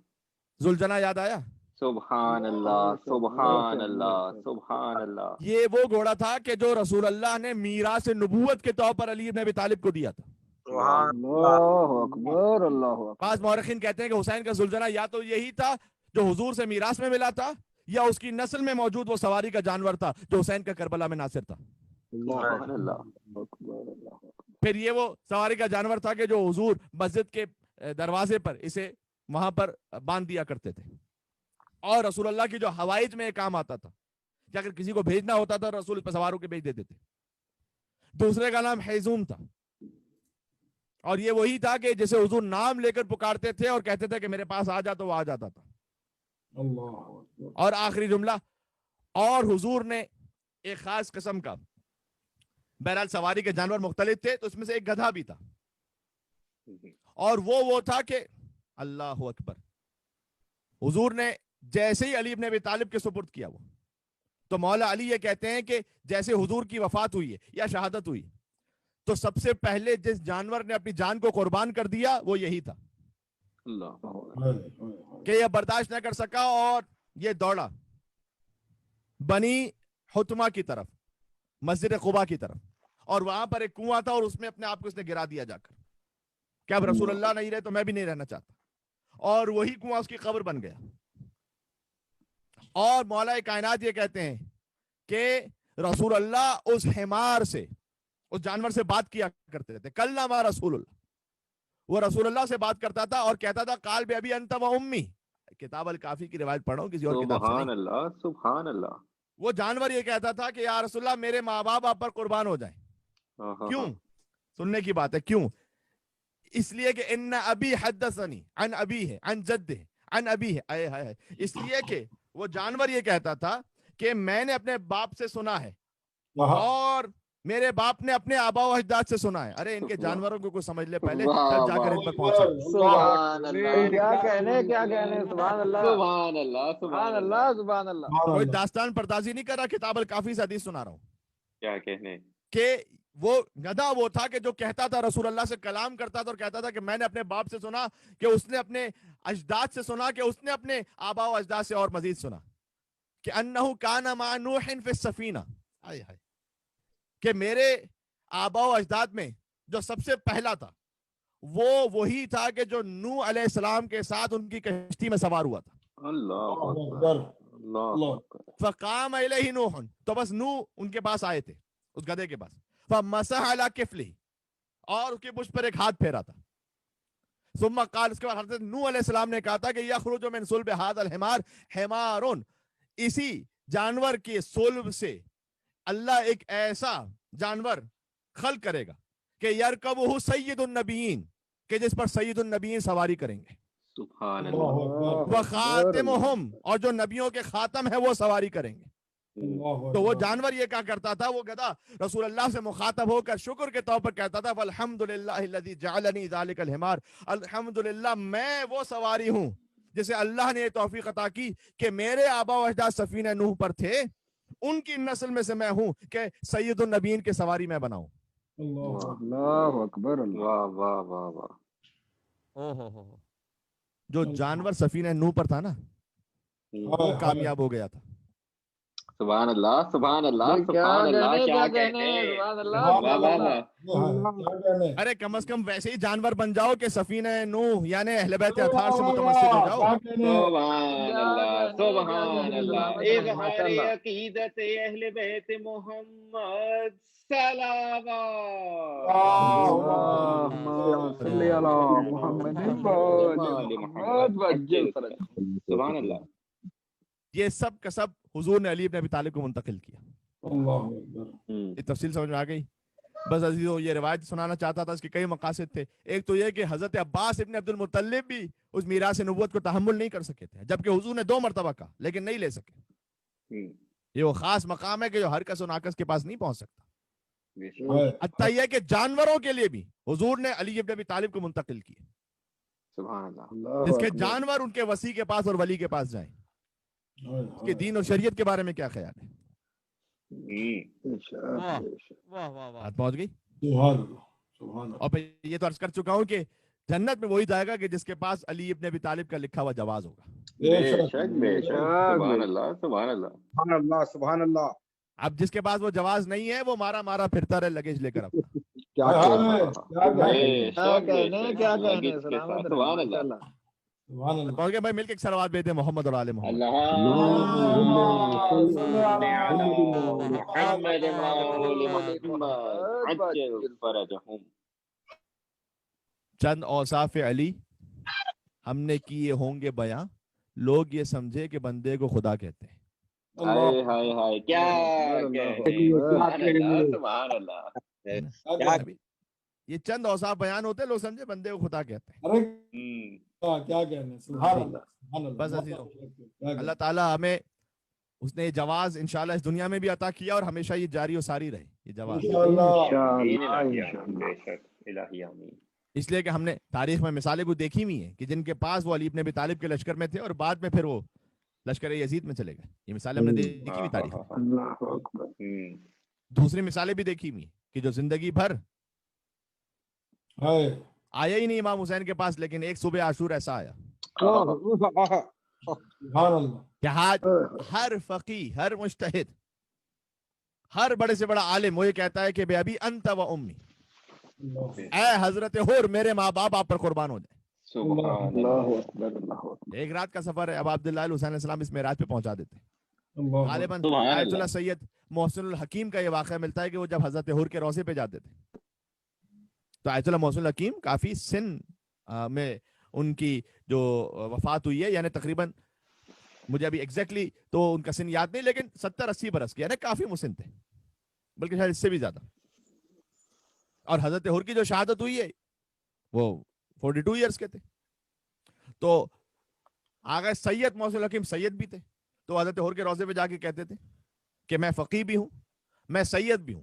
ذوالجناح یاد آیا؟ سبحان اللہ. سبحان اللہ. سبحان اللہ. یہ وہ گھوڑا تھا کہ جو رسول اللہ نے میراث نبوت کے طور پر علی ابن ابی طالب کو دیا تھا. اللہ اکبر. اللہ اکبر. بعض مورخین کہتے ہیں کہ حسین کا ذوالجناح یا تو یہی تھا جو حضور سے میراث میں ملا تھا، یا اس کی نسل میں موجود وہ سواری کا جانور تھا جو حسین کا کربلا میں ناصر تھا. سبحان اللہ. پھر یہ وہ سواری کا جانور تھا کہ جو حضور مسجد کے دروازے پر اسے وہاں پر باندھ دیا کرتے تھے. اور رسول اللہ کی جو حوائج میں کام آتا تھا کہ اگر کسی کو بھیجنا ہوتا تھا رسول پر سواروں کے بھیج دیتے تھے. دوسرے کا نام حیزوم تھا، اور یہ وہی تھا کہ جسے حضور نام لے کر پکارتے تھے اور کہتے تھے کہ میرے پاس آ جا تو وہ آ جاتا تھا. اور آخری جملہ، اور حضور نے ایک خاص قسم کا، بہرحال سواری کے جانور مختلف تھے تو اس میں سے ایک گدھا بھی تھا، اور وہ تھا کہ اللہ اکبر، حضور نے جیسے ہی علی ابن ابی طالب کے سپرد کیا وہ، تو مولا علی یہ کہتے ہیں کہ جیسے حضور کی وفات ہوئی ہے یا شہادت ہوئی تو سب سے پہلے جس جانور نے اپنی جان کو قربان کر دیا وہ یہی تھا کہ یہ برداشت نہ کر سکا اور یہ دوڑا بنی حتمہ کی طرف، مسجد قباء کی طرف، اور وہاں پر ایک کنواں تھا اور اس میں اپنے آپ کو اس نے گرا دیا جا کر کہ اب رسول اللہ نہیں رہے تو میں بھی نہیں رہنا چاہتا، اور وہی کنواں اس کی قبر بن گیا. اور مولا کائنات یہ کہتے ہیں کہ رسول اللہ اس حمار سے، اس جانور سے بات کیا کرتے تھے. کلم رسول اللہ، وہ رسول اللہ سے بات کرتا تھا اور کہتا تھا قال بی ابی انت و امی. کتاب الکافی کی روایت پڑھو کسی اور کتاب سے نہیں. سبحان اللہ. سبحان اللہ. وہ جانور یہ کہتا تھا کہ یا رسول اللہ میرے ماں باپ آپ پر قربان ہو جائیں. کیوں؟ سننے کی بات ہے کیوں. اس لیے کہ ان ابی حدثنی عن ابی ہے عن جد ہے عن ابی ہے، اس لیے کہ وہ جانور یہ کہتا تھا کہ میں نے اپنے باپ سے سنا ہے اور میرے باپ نے اپنے آبا و اجداد سے سنا ہے. ارے ان کے جانوروں کو کچھ سمجھ لے پہلے, واہ تب جا کر ان پر پہنچا. سبحان اللہ کیا کہنے کیا کہنے سبحان اللہ سبحان اللہ سبحان اللہ سبحان اللہ. کوئی داستان پردازی نہیں کر رہا, کتاب الکافی سے حدیث سنا رہا ہوں کیا کہنے کہ وہ گدھا وہ تھا کہ جو کہتا تھا رسول اللہ سے کلام کرتا تھا اور کہتا تھا کہ میں نے اپنے باپ سے سنا, کہ اس نے اپنے اجداد سے سنا, کہ اس نے اپنے آبا و اجداد سے اور مزید سنا کہ انہو کان مع نوح فی السفینہ, کہ میرے آبا و اجداد میں جو سب سے پہلا تھا وہ وہی تھا کہ جو نوح علیہ السلام کے ساتھ ان کی کشتی میں سوار ہوا تھا. اللہ اکبر اللہ اکبر. فقام الیہ نوح, تو بس نوح ان کے پاس آئے تھے اس گدھے کے پاس. فمسح علی کفلہ, اور اس کے پشت پر ایک ہاتھ پھیرا تھا. ثم قال, اس کے بعد حضرت نوح علیہ السلام نے کہا تھا کہ یخرج من صلب ھذا الحمار حمار, اسی جانور کے صلب سے اللہ ایک ایسا جانور خلق کرے گا کہ یرکبہ سید النبیین, کہ جس پر سید النبیین سواری کریں گے. سبحان اللہ وخاتمہم, اور جو نبیوں کے خاتم ہے وہ سواری کریں گے. تو وہ جانور یہ کہا کرتا تھا, وہ گدھا رسول اللہ سے مخاطب ہو کر شکر کے طور پر کہتا تھا والحمدللہ الذی جعلنی ذالک الحمار, الحمدللہ میں وہ سواری ہوں جسے اللہ نے یہ توفیق عطا کی کہ میرے آبا و اجداد سفینہ نوح پر تھے, ان کی نسل میں سے میں ہوں کہ سید النبیین کے سواری میں بناؤں. اللہ اکبر اللہ. واہ واہ واہ واہ. جو جانور سفینہ نوح پر تھا نا وہ کامیاب ہو گیا تھا. سبحان اللہ سبحان اللہ کیا سبحان اللہ. کہنے کیا کیا کہنے کہنے. سبحان واہ واہ اللہ. واہ. ارے کم از کم ویسے ہی جانور بن جاؤ کہ سفینہ نوح یعنی اہل بیت اطہار سے متمسک ہو جاؤ. سبحان اللہ سبحان اللہ. اظہار عقیدت اہل بیت محمد صلوات. اللهم صل على محمد وآل محمد. سبحان اللہ. یہ سب کا سب حضور نے علی ابن ابی طالب کو منتقل کیا. یہ تفصیل سمجھ میں آ گئی. بس عزیزو یہ روایت سنانا چاہتا تھا, اس کے کئی مقاصد تھے. ایک تو یہ کہ حضرت عباس ابن عبد المطلب بھی اس میراث نبوت کو تحمل نہیں کر سکے تھے, جبکہ حضور نے 2 مرتبہ کہا لیکن نہیں لے سکے. یہ وہ خاص مقام ہے کہ جو ہر کس و ناکس کے پاس نہیں پہنچ سکتا. حتیٰ یہ کہ جانوروں کے لیے بھی حضور نے علی ابن ابی طالب کو منتقل کیے, سبحان اللہ. جس کے جانور ان کے وسیع کے پاس اور ولی کے پاس جائیں. اس کے دین اور شریعت کے بارے میں کیا خیال ہے؟ بات پہنچ گئی. اور پھر یہ تو عرض کر چکا ہوں کہ جنت میں وہی جائے گا کہ جس کے پاس علی ابن ابی طالب کا لکھا ہوا جواز ہوگا. بے شک بے شک. سبحان اللہ سبحان اللہ سبحان اللہ سبحان اللہ. اب جس کے پاس وہ جواز نہیں ہے وہ مارا مارا پھرتا رہے لگیج لے کر اپنا. کیا کہنے کیا کہنے سلامت سبحان اللہ. پہنچ گئے بھائی, مل کے ایک صلوات بھیج دیں محمد اور آل محمد. چند اوصاف علی ہم نے کیے ہوں گے بیاں, لوگ یہ سمجھے کہ بندے کو خدا کہتے ہیں. ہائے ہائے ہائے کیا سبحان اللہ. یہ چند اوصاف بیان ہوتے, لوگ سمجھے بندے کو خدا کہتے ہیں. بس اللہ تعالیٰ ہمیں اس نے یہ جواز انشاءاللہ اس دنیا میں بھی عطا کیا اور ہمیشہ یہ جاری و ساری رہے یہ جواز. اس لیے کہ ہم نے تاریخ میں مثالیں کو دیکھی ہوئی ہیں کہ جن کے پاس وہ علی ابن ابی طالب کے لشکر میں تھے اور بعد میں پھر وہ لشکر یزید میں چلے گئے. یہ مثالیں ہم نے دیکھی ہوئی تاریخ میں. دوسری مثالیں بھی دیکھی ہوئی کہ جو زندگی بھر آیا ہی نہیں امام حسین کے پاس, لیکن ایک صبح عاشور ایسا آیا کہ ہر فقیہ, ہر مجتہد, ہر بڑے سے بڑا عالم وہ یہ کہتا ہے کہ بے ابی انت و امی, اے حضرت حور میرے ماں باپ آپ پر قربان ہو جائیں. ایک رات کا سفر ہے. اب عبداللہ الحسین علیہ السلام اس معراج پہ پہنچا دیتے ہیں. غالباً آیت اللہ سید محسن الحکیم کا یہ واقعہ ملتا ہے کہ وہ جب حضرت حور کے روضے پہ جاتے تھے تو آیت اللہ محسن الحکیم کافی سن میں ان کی جو وفات ہوئی ہے, یعنی تقریباً مجھے ابھی ایگزیکٹلی تو ان کا سن یاد نہیں, لیکن 70-80 برس کے, یعنی کافی مسن تھے, بلکہ شاید اس سے بھی زیادہ. اور حضرت حور کی جو شہادت ہوئی ہے وہ 42 ایئرس کے تھے. تو آگے سید محسن الحکیم سید بھی تھے, تو حضرت حور کے روضے پہ جا کے کہتے تھے کہ میں فقیہ بھی ہوں, میں سید بھی ہوں,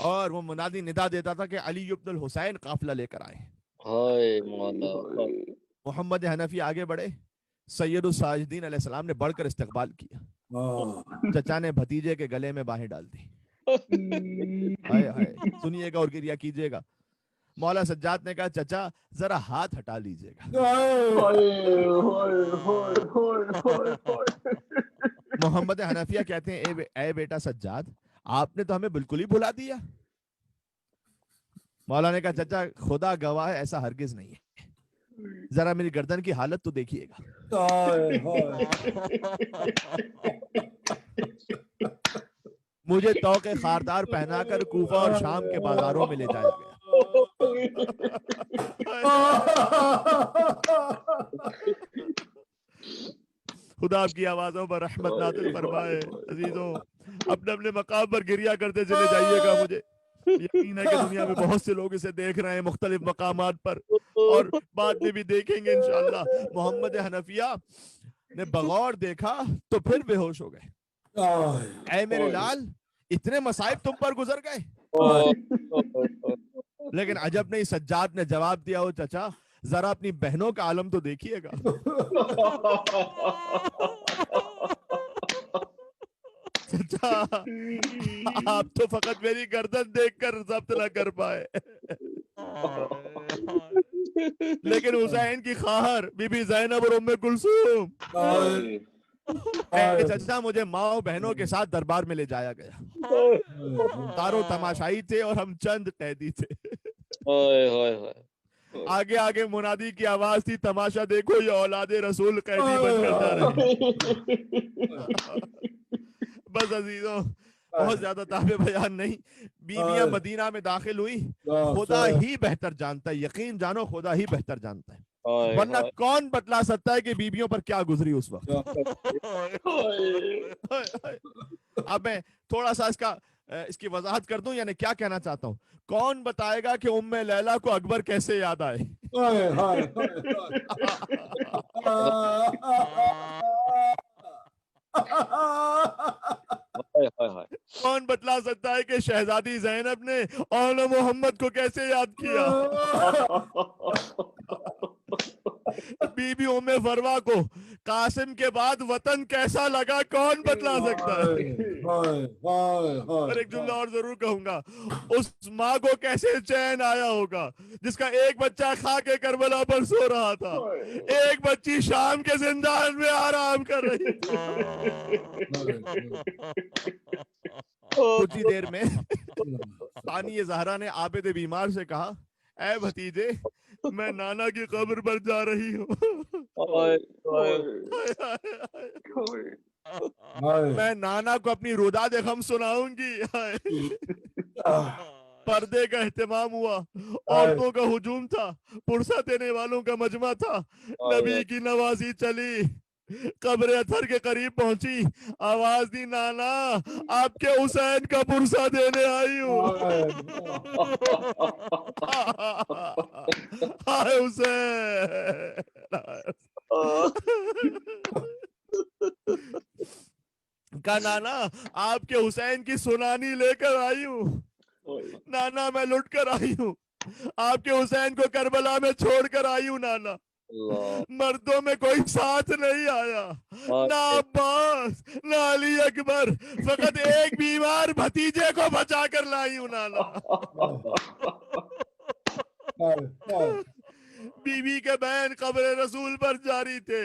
اور وہ منادی ندا دیتا تھا کہ علی ابن الحسین قافلہ لے کر آئے. ہائے مولا. محمد حنفی آگے بڑھے, سید الساجدین علیہ السلام نے بڑھ کر استقبال کیا. چچا نے بھتیجے کے گلے میں باہیں ڈال دی. ہائے ہائے, سنیے گا اور گریہ کیجیے گا. مولا سجاد نے کہا چچا ذرا ہاتھ ہٹا لیجیے گا. محمد حنفیہ کہتے ہیں اے بیٹا سجاد, آپ نے تو ہمیں بالکل ہی بھلا دیا. مولا نے کہا چچا خدا گواہ ہے ایسا ہرگز نہیں ہے, ذرا میری گردن کی حالت تو دیکھیے گا. مجھے توق خاردار پہنا کر کوفہ اور شام کے بازاروں میں لے جایا گیا. خدا آپ کی آوازوں پر رحمت نازل فرمائے. عزیزوں اپنے اپنے مقام پر گریہ کرتے چلے جائیے گا. مجھے یقین ہے کہ دنیا میں بہت سے لوگ اسے دیکھ رہے ہیں مختلف مقامات پر, اور بعد میں بھی دیکھیں گے انشاءاللہ. محمد حنفیہ نے بغور دیکھا تو پھر بے ہوش ہو گئے. اے میرے لال, اتنے مصائب تم پر گزر گئے. لیکن عجب نہیں, سجاد نے جواب دیا, ہو چچا ذرا اپنی بہنوں کا عالم تو دیکھیے گا. چچا آپ تو فقط میری گردن دیکھ کر ضبط نہ کر پائے, لیکن حسین کی خواہر بی بی زینب اور ام کلثوم, چچا مجھے ماں بہنوں کے ساتھ دربار میں لے جایا گیا. دارو تماشائی تھے اور ہم چند قیدی تھے. آگے آگے منادی کی آواز تھی, تماشا دیکھو یہ اولاد رسول قیدی بن کر جا رہے ہیں. بس عزیزوں بہت زیادہ تابع بیان نہیں. بیویاں مدینہ میں داخل ہوئی, خدا ہی بہتر جانتا ہے, یقین جانو خدا ہی بہتر جانتا ہے, ورنہ کون بتلا سکتا ہے کہ بیویوں پر کیا گزری اس وقت. اب میں تھوڑا سا اس کی وضاحت کر دوں, یعنی کیا کہنا چاہتا ہوں. کون بتائے گا کہ ام لیلا کو اکبر کیسے یاد آئے؟ کون بتلا سکتا ہے کہ شہزادی زینب نے اولا محمد کو کیسے یاد کیا؟ بی بی ام فروا کو قاسم کے بعد وطن کیسا لگا, کون بتلا سکتا ہے؟ اور ایک جملہ اور ضرور کہوں گا, اس ماں کو کیسے چین آیا ہوگا جس کا ایک بچہ خاک کربلا پر سو رہا تھا, ایک بچی شام کے زندان میں آرام کر رہی تھی. کچھ ہی دیر میں ثانی زہرا نے عابد بیمار سے کہا, اے بھتیجے میں نانا کی قبر پر جا رہی ہوں, میں نانا کو اپنی روداد غم سناؤں گی. پردے کا اہتمام ہوا, عورتوں کا ہجوم تھا, پرسہ دینے والوں کا مجمع تھا. نبی کی نوازی چلی, قبر اطہر کے قریب پہنچی, آواز دی, نانا آپ کے حسین کا پرسہ دینے آئی ہوں. ہائے حسین. کہا نانا آپ کے حسین کی سنانی لے کر آئی ہوں. نانا میں لٹ کر آئی ہوں, آپ کے حسین کو کربلا میں چھوڑ کر آئی ہوں. نانا مردوں میں کوئی ساتھ نہیں آیا, نہ عباس نہ علی اکبر, فقط ایک بیمار بھتیجے کو بچا کر لائی ہوں. نانا بی بی کے بہن قبر رسول پر جاری تھے.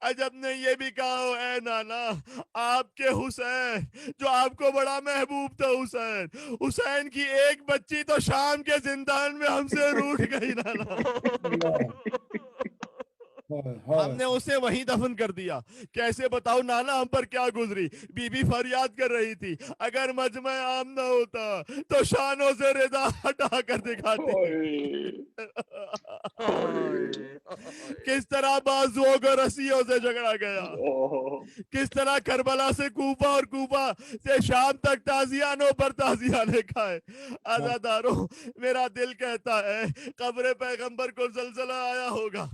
عجب نے یہ بھی کہا, ہو اے نانا آپ کے حسین جو آپ کو بڑا محبوب تھا, حسین کی ایک بچی تو شام کے زندان میں ہم سے روٹھ گئی. نانا ہم نے اسے وہیں دفن کر دیا. کیسے بتاؤ نانا ہم پر کیا گزری. بی بی فریاد کر رہی تھی, اگر مجمع عام نہ ہوتا تو شانوں سے رضا ہٹا کر دکھاتی. کس طرح بازوؤں کو رسیوں سے جھگڑا گیا, کس طرح کربلا سے کوفہ اور کوفہ سے شام تک تازیانوں پر تازیانے کھائے. عزاداروں میرا دل کہتا ہے قبر پیغمبر کو زلزلہ آیا ہوگا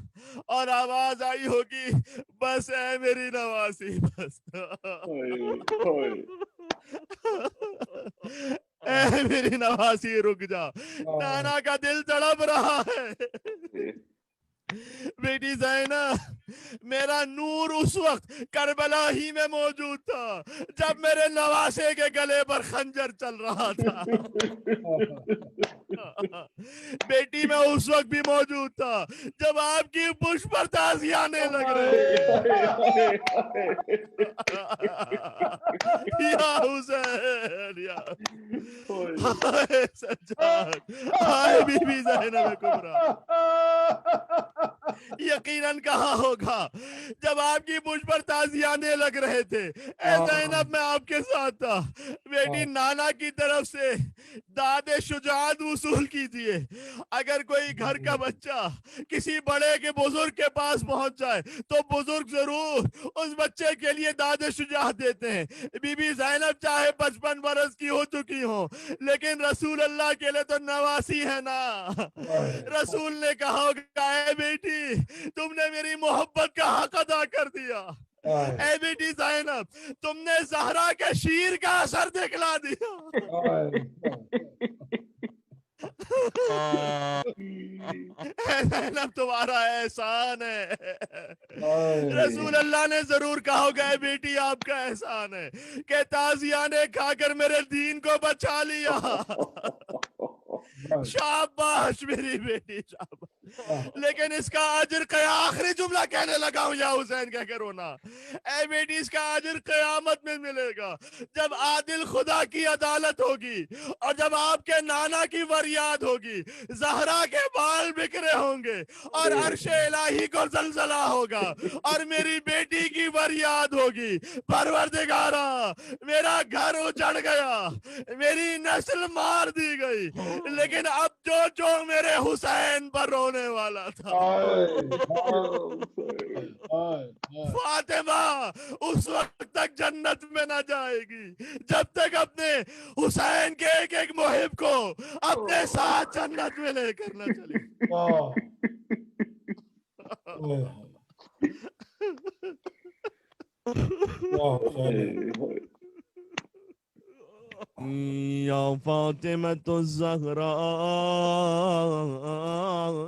اور آواز آئی ہوگی, بس اے میری نواسی بس. اے میری نواسی رک جا، نانا کا دل تڑپ رہا ہے. بیٹی زینب، میرا نور اس وقت کربلا ہی میں موجود تھا جب میرے نواسے کے گلے پر خنجر چل رہا تھا. بیٹی میں اس وقت بھی موجود تھا جب آپ کی پشت پر تازیانے لگ رہے یا حسین یا ہائے سجاد، ہائے بی بی زینب کبریٰ. یقیناً کہا ہوگا جب آپ کی مجھ پر تازیانے لگ رہے تھے، اے زینب میں آپ کے ساتھ تھا. بیٹی نانا کی طرف سے داد شجاعت وصول کیجیے. اگر کوئی گھر کا بچہ کسی بڑے کے بزرگ کے پاس پہنچ جائے تو بزرگ ضرور اس بچے کے لیے داد شجاعت دیتے ہیں. بی بی زینب چاہے 55 برس کی ہو چکی ہو لیکن رسول اللہ کے لیے تو نواسی ہے نا. رسول نے کہا ہوگا اے بیٹی تم نے میری محبت کا حق ادا کر دیا. اے بیٹی زینب تم نے زہرا کے شیر کا اثر دکھلا دیا. اے زینب تمہارا احسان ہے. رسول اللہ نے ضرور کہا ہوگا اے بیٹی آپ کا احسان ہے کہ تازیانے کھا کر میرے دین کو بچا لیا. شاباش میری بیٹی شاباش. لیکن اس کا اجر آخری جملہ کہنے لگا ہوں یا حسین کہہ کر رونا. اے بیٹی اس کا اجر قیامت میں ملے گا جب عادل خدا کی عدالت ہوگی اور جب آپ کے نانا کی فریاد ہوگی، زہرا کے بال بکھرے ہوں گے اور عرش الہی کو زلزلہ ہوگا اور میری بیٹی کی فریاد ہوگی پروردگارا میرا گھر اجڑ گیا، میری نسل مار دی گئی، لیکن اب جو میرے حسین پر رونے والا تھا فاطمہ اس وقت تک جنت میں نہ جائے گی جب تک اپنے حسین کے ایک ایک محب کو اپنے ساتھ جنت میں لے کر نہ چلے. یا فاطمة الزہراء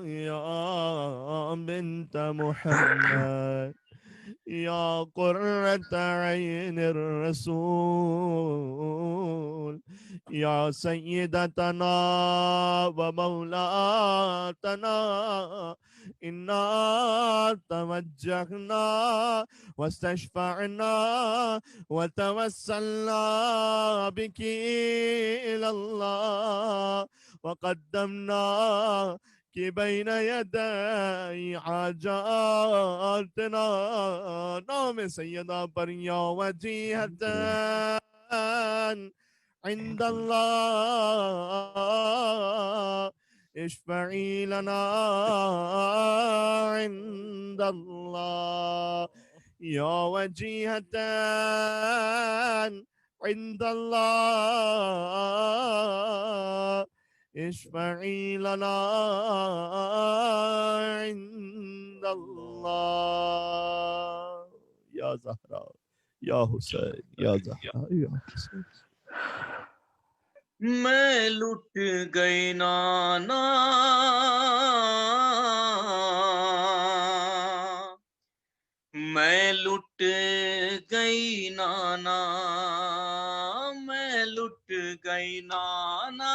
یا بنت محمد یا قرة عین الرسول یا سیدتنا و مولاتنا انا توجہنا واستشفعنا وتوسلنا بك إلى الله وقدمنا بين يدي حاجاتنا. نام سیدہ پر یا وجیہة عند الله اشفعي لنا عند الله يا وجيهة عند الله اشفعي لنا عند الله. يا زهراء يا حسين يا زهراء يا حسين. میں لٹ گئی نانا میں لٹ گئی نانا میں لٹ گئی نانا